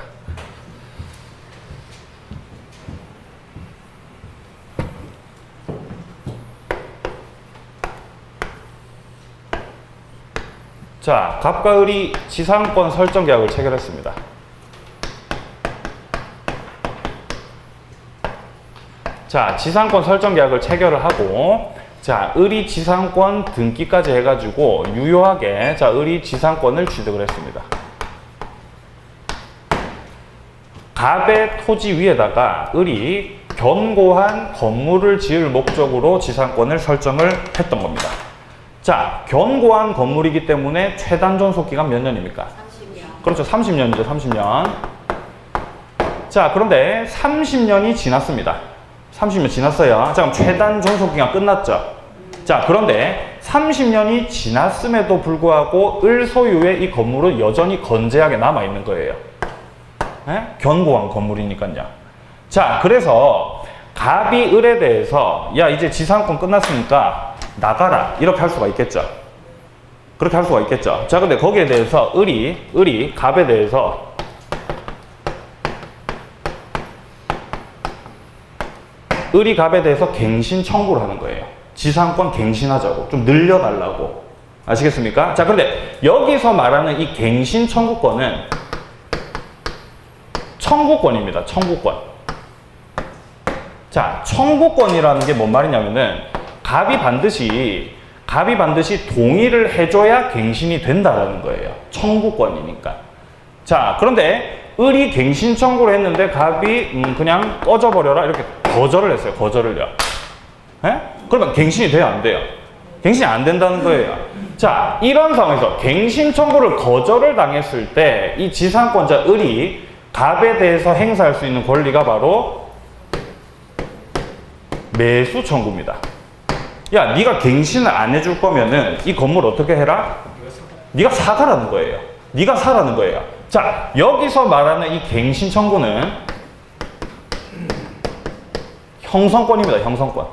자, 갑과 을이 지상권 설정 계약을 체결했습니다. 자, 지상권 설정 계약을 체결을 하고, 자, 을이 지상권 등기까지 해가지고 유효하게 자, 을이 지상권을 취득을 했습니다. 갑의 토지 위에다가 을이 견고한 건물을 지을 목적으로 지상권을 설정을 했던 겁니다. 자, 견고한 건물이기 때문에 최단 존속기간 몇 년입니까? 30년. 그렇죠. 30년이죠. 30년. 자, 그런데 30년이 지났습니다. 30년 지났어요. 자, 그럼 최단 존속기간 끝났죠. 자, 그런데 30년이 지났음에도 불구하고 을 소유의 이 건물은 여전히 건재하게 남아있는 거예요. 에? 견고한 건물이니까요. 자, 그래서 갑이 을에 대해서 야, 이제 지상권 끝났으니까 나가라, 이렇게 할 수가 있겠죠. 그렇게 할 수가 있겠죠. 자, 근데 거기에 대해서 을이 갑에 대해서 갱신 청구를 하는 거예요. 지상권 갱신하자고, 좀 늘려달라고. 아시겠습니까? 자, 그런데 여기서 말하는 이 갱신 청구권은 청구권입니다. 청구권. 자, 청구권이라는 게 뭔 말이냐면은 갑이 반드시 동의를 해줘야 갱신이 된다라는 거예요. 청구권이니까. 자, 그런데 을이 갱신 청구를 했는데 갑이 그냥 꺼져버려라 이렇게 거절을 했어요. 거절을요. 에? 그러면 갱신이 돼요, 안 돼요? 갱신이 안 된다는 거예요. 자, 이런 상황에서 갱신 청구를 거절을 당했을 때 이 지상권자 을이 갑에 대해서 행사할 수 있는 권리가 바로 매수 청구입니다. 야, 네가 갱신을 안 해줄 거면은 이 건물 어떻게 해라? 네가 사가라는 거예요. 네가 사라는 거예요. 자, 여기서 말하는 이 갱신 청구는 형성권입니다. 형성권.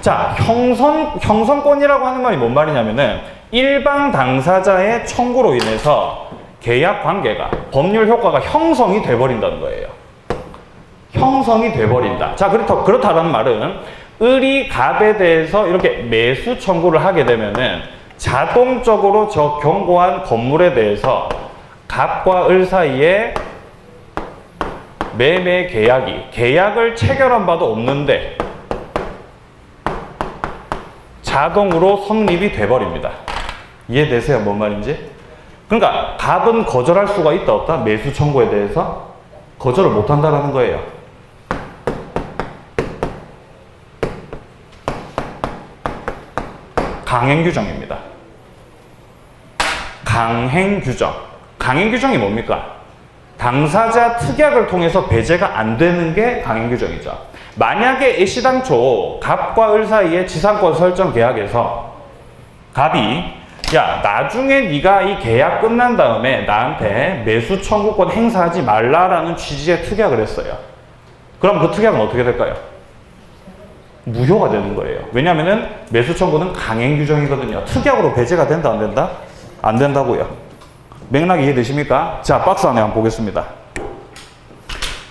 자, 형성권이라고 하는 말이 뭔 말이냐면은 일방 당사자의 청구로 인해서 계약 관계가, 법률 효과가 형성이 돼버린다는 거예요. 형성이 돼버린다. 자, 그렇다는 말은 을이 갑에 대해서 이렇게 매수 청구를 하게 되면은 자동적으로 저 견고한 건물에 대해서 갑과 을 사이에 매매 계약을 체결한 바도 없는데 자동으로 성립이 돼버립니다. 이해되세요? 뭔 말인지? 그러니까 갑은 거절할 수가 있다 없다? 매수 청구에 대해서 거절을 못한다라는 거예요. 강행규정입니다. 강행규정. 강행규정이 뭡니까? 당사자 특약을 통해서 배제가 안 되는 게 강행규정이죠. 만약에 애시당초 갑과 을 사이의 지상권 설정 계약에서 갑이 야, 나중에 네가 이 계약 끝난 다음에 나한테 매수 청구권 행사하지 말라라는 취지의 특약을 했어요. 그럼 그 특약은 어떻게 될까요? 무효가 되는 거예요. 왜냐하면 매수 청구는 강행 규정이거든요. 특약으로 배제가 된다, 안 된다? 안 된다고요. 맥락이 이해되십니까? 자, 박스 안에 한번 보겠습니다.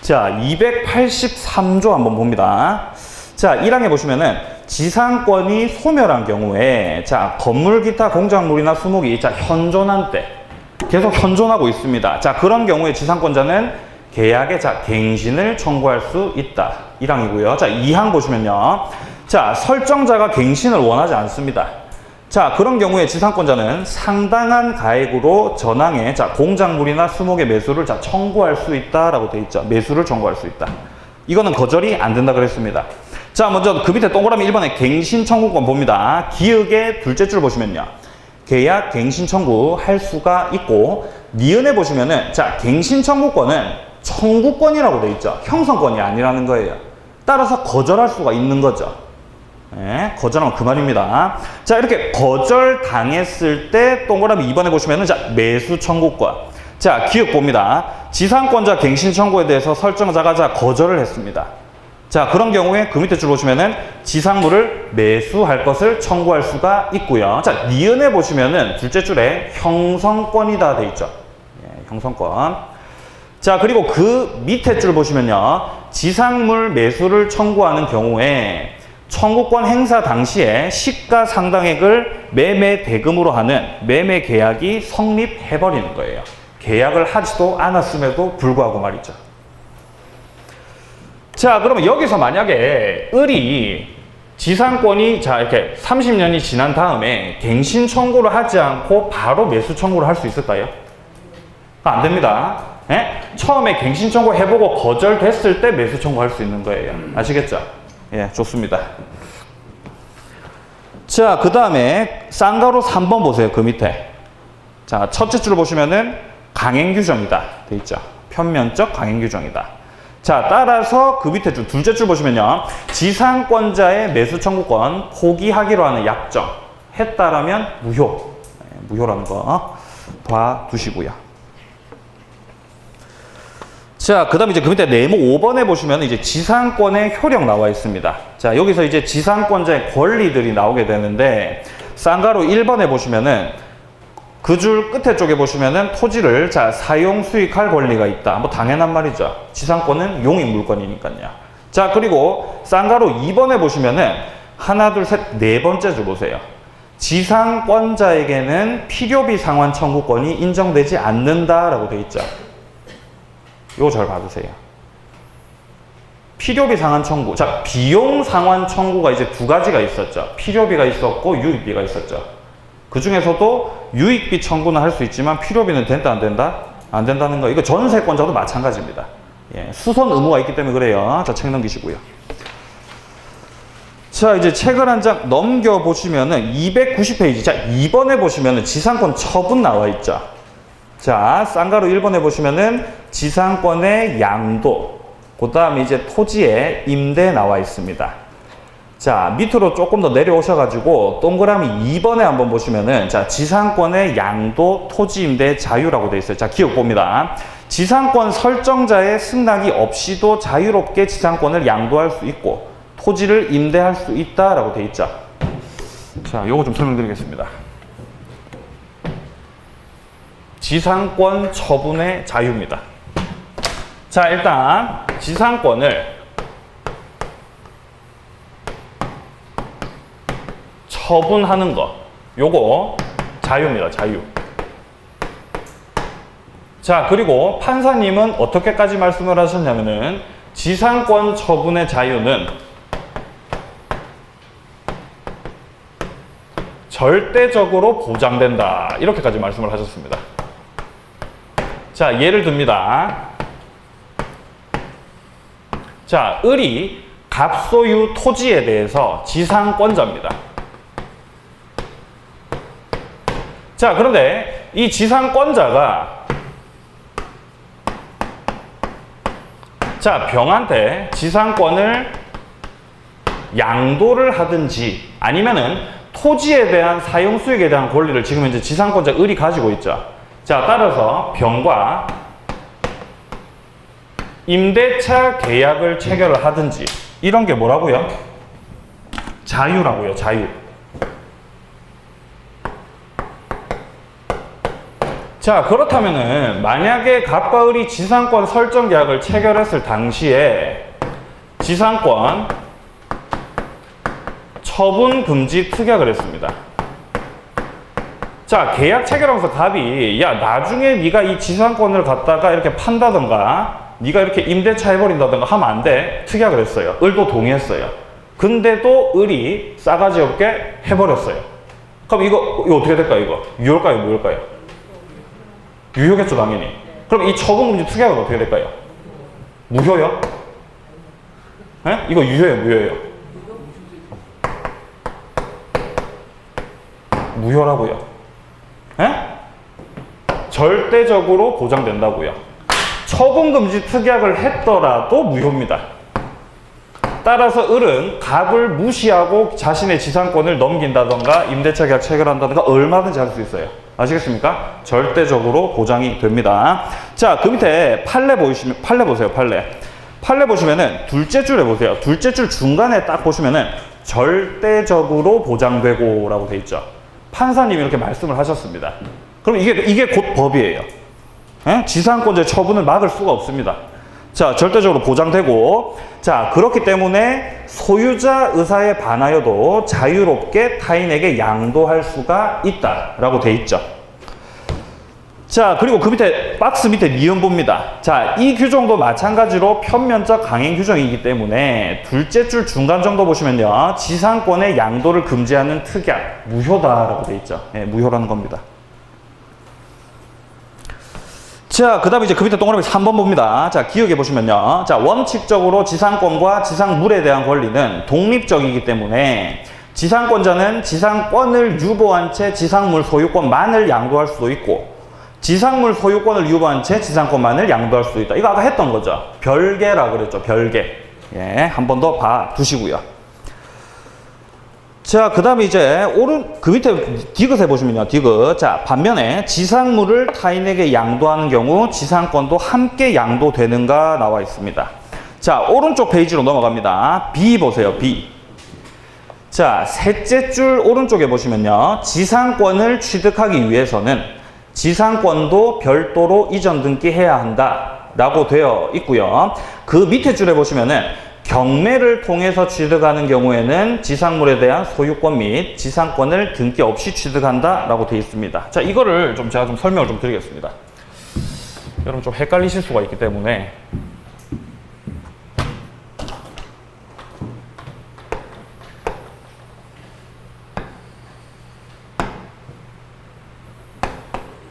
자, 283조 한번 봅니다. 자, 1항에 보시면은 지상권이 소멸한 경우에 자, 건물 기타 공작물이나 수목이 자, 현존한 때 계속 현존하고 있습니다. 자, 그런 경우에 지상권자는 계약의 자, 갱신을 청구할 수 있다. 1항이고요. 자, 2항 보시면요. 자, 설정자가 갱신을 원하지 않습니다. 자, 그런 경우에 지상권자는 상당한 가액으로 전항의 자, 공작물이나 수목의 매수를 자, 청구할 수 있다라고 되어 있죠. 매수를 청구할 수 있다. 이거는 거절이 안 된다 그랬습니다. 자, 먼저 그 밑에 동그라미 1번에 갱신 청구권 봅니다. 기역의 둘째 줄 보시면요. 계약 갱신 청구할 수가 있고, 니은에 보시면은 자, 갱신 청구권은 청구권이라고 되어 있죠. 형성권이 아니라는 거예요. 따라서 거절할 수가 있는 거죠. 네, 거절하면 그 말입니다. 자, 이렇게 거절당했을 때 동그라미 2번에 보시면은 자, 매수 청구권. 자, 기억 봅니다. 지상권자 갱신 청구에 대해서 설정자가 자, 거절을 했습니다. 자, 그런 경우에 그 밑에 줄 보시면은 지상물을 매수할 것을 청구할 수가 있고요. 자, 니은에 보시면은 둘째 줄에 형성권이다 돼 있죠. 예, 형성권. 자, 그리고 그 밑에 줄 보시면요. 지상물 매수를 청구하는 경우에 청구권 행사 당시에 시가 상당액을 매매 대금으로 하는 매매 계약이 성립해버리는 거예요. 계약을 하지도 않았음에도 불구하고 말이죠. 자, 그러면 여기서 만약에 을이 지상권이 자, 이렇게 30년이 지난 다음에 갱신 청구를 하지 않고 바로 매수 청구를 할 수 있을까요? 안 됩니다. 예? 처음에 갱신 청구 해보고 거절됐을 때 매수 청구할 수 있는 거예요. 아시겠죠? 예, 좋습니다. 자, 그 다음에 쌍가루 3번 보세요. 그 밑에. 자, 첫째 줄 보시면은 강행규정이다. 돼 있죠. 편면적 강행규정이다. 자, 따라서 그 밑에 줄, 둘째 줄 보시면요. 지상권자의 매수 청구권 포기하기로 하는 약정. 했다라면 무효. 네, 무효라는 거 봐두시고요. 자, 그 다음에 이제 그 밑에 네모 5번에 보시면 이제 지상권의 효력 나와 있습니다. 자, 여기서 이제 지상권자의 권리들이 나오게 되는데, 쌍가루 1번에 보시면은 그 줄 끝에 쪽에 보시면은 토지를 자, 사용 수익할 권리가 있다. 뭐 당연한 말이죠. 지상권은 용익 물건이니까요. 자, 그리고 쌍가루 2번에 보시면은 하나, 둘, 셋, 네 번째 줄 보세요. 지상권자에게는 필요비 상환 청구권이 인정되지 않는다라고 되어 있죠. 이거 잘 봐주세요. 필요비 상환 청구. 자, 비용 상환 청구가 이제 두 가지가 있었죠. 필요비가 있었고 유익비가 있었죠. 그 중에서도 유익비 청구는 할 수 있지만 필요비는 된다 안 된다? 안 된다는 거. 이거 전세권자도 마찬가지입니다. 예, 수선 의무가 있기 때문에 그래요. 자, 책 넘기시고요. 자, 이제 책을 한 장 넘겨보시면은 290페이지. 자, 2번에 보시면은 지상권 처분 나와 있죠. 자, 쌍가루 1번에 보시면은 지상권의 양도, 그 다음에 이제 토지의 임대 나와 있습니다. 자, 밑으로 조금 더 내려오셔가지고 동그라미 2번에 한번 보시면은 자, 지상권의 양도, 토지 임대 자유라고 되어 있어요. 자, 기억 봅니다. 지상권 설정자의 승낙이 없이도 자유롭게 지상권을 양도할 수 있고 토지를 임대할 수 있다라고 되어 있죠. 자, 요거 좀 설명드리겠습니다. 지상권 처분의 자유입니다. 자, 일단 지상권을 처분하는 거, 요거 자유입니다. 자유. 자, 그리고 판사님은 어떻게까지 말씀을 하셨냐면은 지상권 처분의 자유는 절대적으로 보장된다. 이렇게까지 말씀을 하셨습니다. 자, 예를 듭니다. 자, 을이 갑소유 토지에 대해서 지상권자입니다. 자, 그런데 이 지상권자가 자, 병한테 지상권을 양도를 하든지 아니면은 토지에 대한 사용 수익에 대한 권리를 지금 현재 지상권자 을이 가지고 있죠. 자, 따라서 병과 임대차 계약을 체결을 하든지 이런 게 뭐라고요? 자유라고요. 자유. 자, 그렇다면은 만약에 갑과 을이 지상권 설정 계약을 체결했을 당시에 지상권 처분 금지 특약을 했습니다. 자, 계약 체결하면서 갑이 야, 나중에 네가 이 지상권을 갖다가 이렇게 판다던가 네가 이렇게 임대차 해버린다던가 하면 안 돼. 특약을 했어요. 을도 동의했어요. 근데도 을이 싸가지 없게 해버렸어요. 그럼 이거 어떻게 될까요? 이거 유효일까요? 무효일까요? 유효겠죠, 당연히. 그럼 이 처분금지 특약은 어떻게 될까요? 무효요? 에? 이거 유효예요, 무효예요? 무효라고요. 에? 절대적으로 보장된다고요. 처분금지 특약을 했더라도 무효입니다. 따라서 을은 갑을 무시하고 자신의 지상권을 넘긴다던가 임대차 계약 체결한다던가 얼마든지 할 수 있어요. 아시겠습니까? 절대적으로 보장이 됩니다. 자, 그 밑에 판례 보이시면, 판례 보세요, 판례. 판례 보시면은 둘째 줄에 보세요. 둘째 줄 중간에 딱 보시면은 절대적으로 보장되고 라고 돼 있죠. 판사님이 이렇게 말씀을 하셨습니다. 그럼 이게 곧 법이에요. 에? 지상권자의 처분을 막을 수가 없습니다. 자, 절대적으로 보장되고, 자, 그렇기 때문에 소유자 의사에 반하여도 자유롭게 타인에게 양도할 수가 있다라고 돼 있죠. 자, 그리고 그 밑에 박스 밑에 니은보입니다. 자, 이 규정도 마찬가지로 편면적 강행 규정이기 때문에 둘째 줄 중간 정도 보시면요, 지상권의 양도를 금지하는 특약 무효다라고 돼 있죠. 예, 무효라는 겁니다. 자, 그 다음에 이제 그 밑에 동그라미 3번 봅니다. 자, 기억해 보시면요. 자, 원칙적으로 지상권과 지상물에 대한 권리는 독립적이기 때문에 지상권자는 지상권을 유보한 채 지상물 소유권만을 양도할 수도 있고, 지상물 소유권을 유보한 채 지상권만을 양도할 수도 있다. 이거 아까 했던 거죠. 별개라고 그랬죠. 별개. 예, 한 번 더 봐 두시고요. 자, 그 다음에 이제 그 밑에 디귿에 보시면요, 디귿. 자, 반면에 지상물을 타인에게 양도하는 경우 지상권도 함께 양도되는가 나와 있습니다. 자, 오른쪽 페이지로 넘어갑니다. B 보세요, B. 자, 셋째 줄 오른쪽에 보시면요, 지상권을 취득하기 위해서는 지상권도 별도로 이전 등기해야 한다 라고 되어 있고요. 그 밑에 줄에 보시면은 경매를 통해서 취득하는 경우에는 지상물에 대한 소유권 및 지상권을 등기 없이 취득한다 라고 되어 있습니다. 자, 이거를 좀 제가 좀 설명을 좀 드리겠습니다. 여러분 좀 헷갈리실 수가 있기 때문에.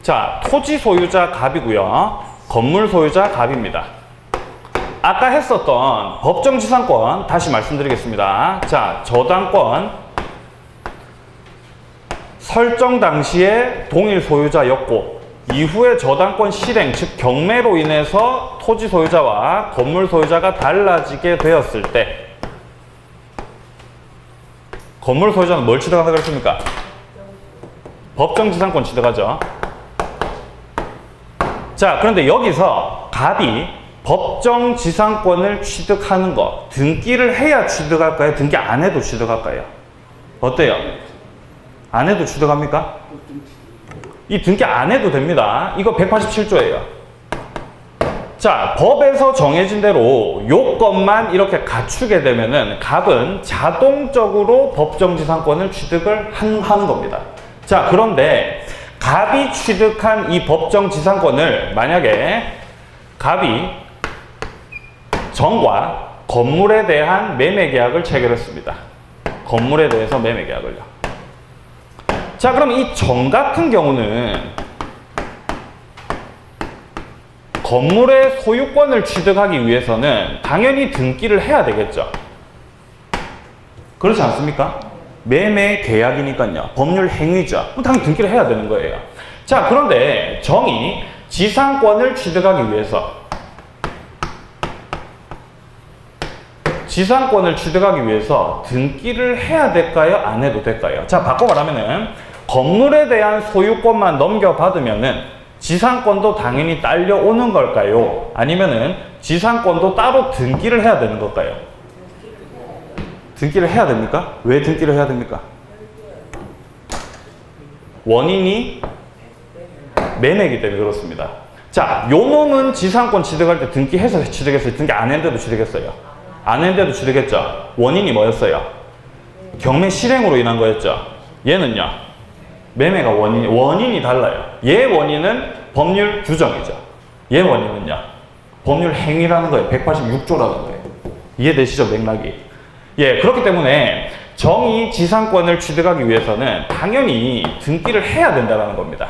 자, 토지 소유자 갑이고요. 건물 소유자 갑입니다. 아까 했었던 법정지상권 다시 말씀드리겠습니다. 자, 저당권 설정 당시에 동일 소유자였고 이후에 저당권 실행, 즉 경매로 인해서 토지 소유자와 건물 소유자가 달라지게 되었을 때 건물 소유자는 뭘 취득한다고 했습니까? 법정지상권 취득하죠. 자, 그런데 여기서 갑이 법정 지상권을 취득하는 거, 등기를 해야 취득할까요? 등기 안 해도 취득할까요? 어때요? 안 해도 취득합니까? 이 등기 안 해도 됩니다. 이거 187조예요. 자, 법에서 정해진 대로 요건만 이렇게 갖추게 되면은 갑은 자동적으로 법정 지상권을 취득을 하는 겁니다. 자, 그런데 갑이 취득한 이 법정 지상권을 만약에 갑이 정과 건물에 대한 매매 계약을 체결했습니다. 건물에 대해서 매매 계약을요. 자, 그럼 이 정 같은 경우는 건물의 소유권을 취득하기 위해서는 당연히 등기를 해야 되겠죠. 그렇지 않습니까? 매매 계약이니까요. 법률 행위죠. 그럼 당연히 등기를 해야 되는 거예요. 자, 그런데 정이 지상권을 취득하기 위해서 등기를 해야 될까요? 안 해도 될까요? 자, 바꿔 말하면은 건물에 대한 소유권만 넘겨받으면은 지상권도 당연히 딸려오는 걸까요? 아니면은 지상권도 따로 등기를 해야 되는 걸까요? 등기를 해야 됩니까? 왜 등기를 해야 됩니까? 원인이 매매이기 때문에 그렇습니다. 자, 요 놈은 지상권 취득할 때 등기해서 취득했어요? 등기 안 했는데도 취득했어요? 안 했는데도 취득했죠? 원인이 뭐였어요? 경매 실행으로 인한 거였죠? 얘는요? 매매가 원인이 달라요. 얘 원인은 법률 규정이죠. 얘 원인은요? 법률 행위라는 거예요. 186조라는 거예요. 이해되시죠? 맥락이. 예, 그렇기 때문에 정의 지상권을 취득하기 위해서는 당연히 등기를 해야 된다는 겁니다.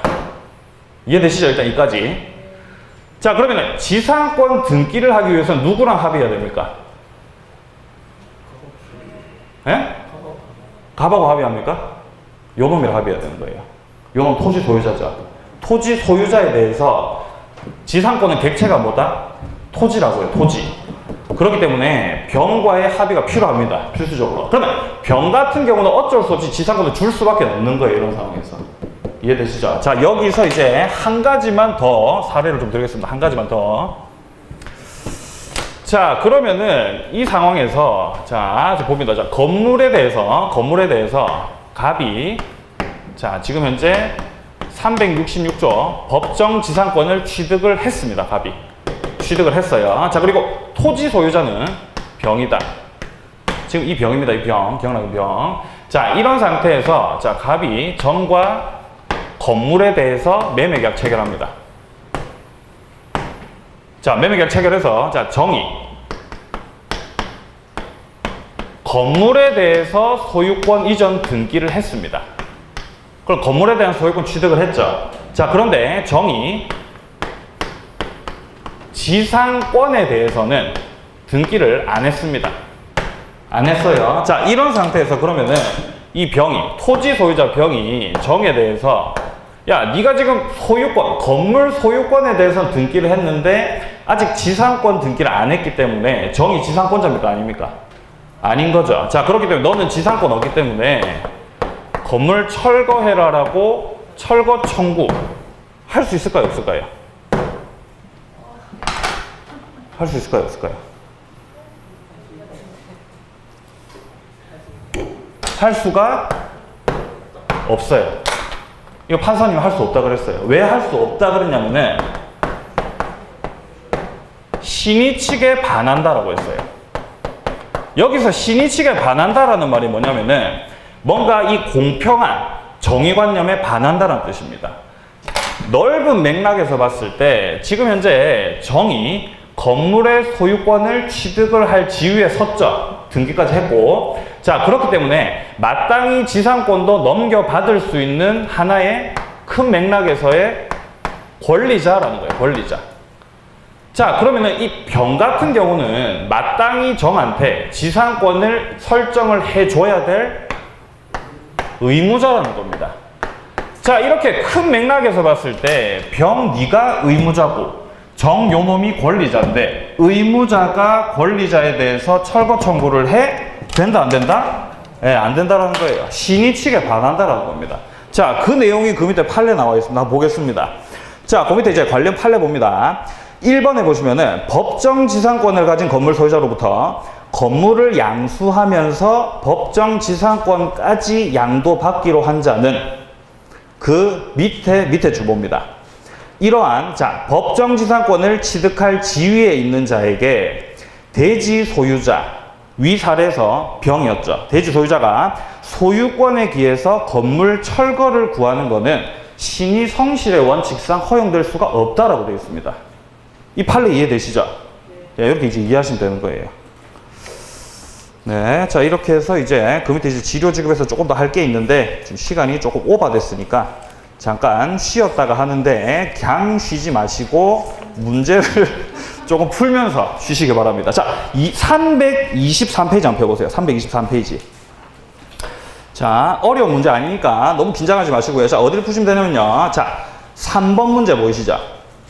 이해되시죠? 일단 여기까지. 자, 그러면 지상권 등기를 하기 위해서는 누구랑 합의해야 됩니까? 예? 갑하고 합의합니까? 요 놈이랑 합의해야 되는 거예요. 요 놈 토지 소유자죠. 토지 소유자에 대해서 지상권은 객체가 뭐다? 토지라고요. 토지. 그렇기 때문에 병과의 합의가 필요합니다. 필수적으로. 그러면 병 같은 경우는 어쩔 수 없이 지상권을 줄 수밖에 없는 거예요. 이런 상황에서. 이해되시죠? 자, 여기서 이제 한 가지만 더 사례를 좀 드리겠습니다. 한 가지만 더. 자, 그러면은 이 상황에서 자, 봅니다. 자, 건물에 대해서 갑이 자, 지금 현재 366조 법정 지상권을 취득을 했습니다. 갑이. 취득을 했어요. 자, 그리고 토지 소유자는 병이다. 지금 이 병입니다. 이 병. 기억나는 병. 자, 이런 상태에서 자, 갑이 정과 건물에 대해서 매매계약 체결합니다. 자, 매매계약 체결해서 자, 정이 건물에 대해서 소유권 이전 등기를 했습니다. 그럼 건물에 대한 소유권 취득을 했죠. 자, 그런데 정이 지상권에 대해서는 등기를 안 했습니다. 안 했어요. 자, 이런 상태에서 그러면은 이 병이, 토지 소유자 병이 정에 대해서 야, 네가 지금 소유권, 건물 소유권에 대해서는 등기를 했는데 아직 지상권 등기를 안 했기 때문에 정이 지상권자입니까? 아닙니까? 아닌 거죠. 자, 그렇기 때문에 너는 지상권 없기 때문에 건물 철거해라라고 철거 청구 할 수 있을까요? 없을까요? 할 수 있을까요? 없을까요? 할 수가 없어요. 이거 판사님이 할 수 없다 그랬어요. 왜 할 수 없다 그랬냐면은 신의 측에 반한다라고 했어요. 여기서 신의 측에 반한다라는 말이 뭐냐면은 뭔가 이 공평한 정의관념에 반한다는 뜻입니다. 넓은 맥락에서 봤을 때 지금 현재 정이 건물의 소유권을 취득을 할 지위에 섰죠. 등기까지 했고, 자, 그렇기 때문에 마땅히 지상권도 넘겨받을 수 있는 하나의 큰 맥락에서의 권리자라는 거예요. 권리자. 자, 그러면은 이 병 같은 경우는 마땅히 정한테 지상권을 설정을 해줘야 될 의무자라는 겁니다. 자, 이렇게 큰 맥락에서 봤을 때 병 네가 의무자고 정 요놈이 권리자인데 의무자가 권리자에 대해서 철거 청구를 해? 된다 안 된다? 예, 안 된다라는 거예요. 신의 측에 반한다라는 겁니다. 자, 그 내용이 그 밑에 판례 나와 있습니다. 한번 보겠습니다. 자, 그 밑에 이제 관련 판례 봅니다. 1번에 보시면은 법정 지상권을 가진 건물 소유자로부터 건물을 양수하면서 법정 지상권까지 양도받기로 한 자는 그 밑에 주보입니다. 이러한 자, 법정 지상권을 취득할 지위에 있는 자에게 대지 소유자, 위 사례에서 병이었죠. 대지 소유자가 소유권에 기해서 건물 철거를 구하는 것은 신의 성실의 원칙상 허용될 수가 없다라고 되어 있습니다. 이 판례 이해되시죠? 네, 이렇게 이제 이해하시면 되는 거예요. 네, 자, 이렇게 해서 이제 그 밑에 이제 지료지급에서 조금 더 할 게 있는데 지금 시간이 조금 오버됐으니까 잠깐 쉬었다가 하는데 그냥 쉬지 마시고 문제를 조금 풀면서 쉬시기 바랍니다. 자, 323페이지 한번 펴보세요. 323페이지. 자, 어려운 문제 아니니까 너무 긴장하지 마시고요. 자, 어디를 푸시면 되냐면요. 자, 3번 문제 보이시죠?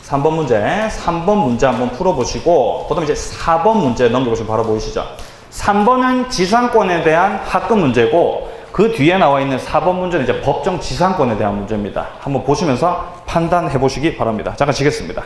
3번 문제 한번 풀어보시고, 그 다음에 이제 4번 문제 넘겨보시면 바로 보이시죠? 3번은 지상권에 대한 합금 문제고, 그 뒤에 나와 있는 4번 문제는 이제 법정 지상권에 대한 문제입니다. 한번 보시면서 판단해 보시기 바랍니다. 잠깐 쉬겠습니다.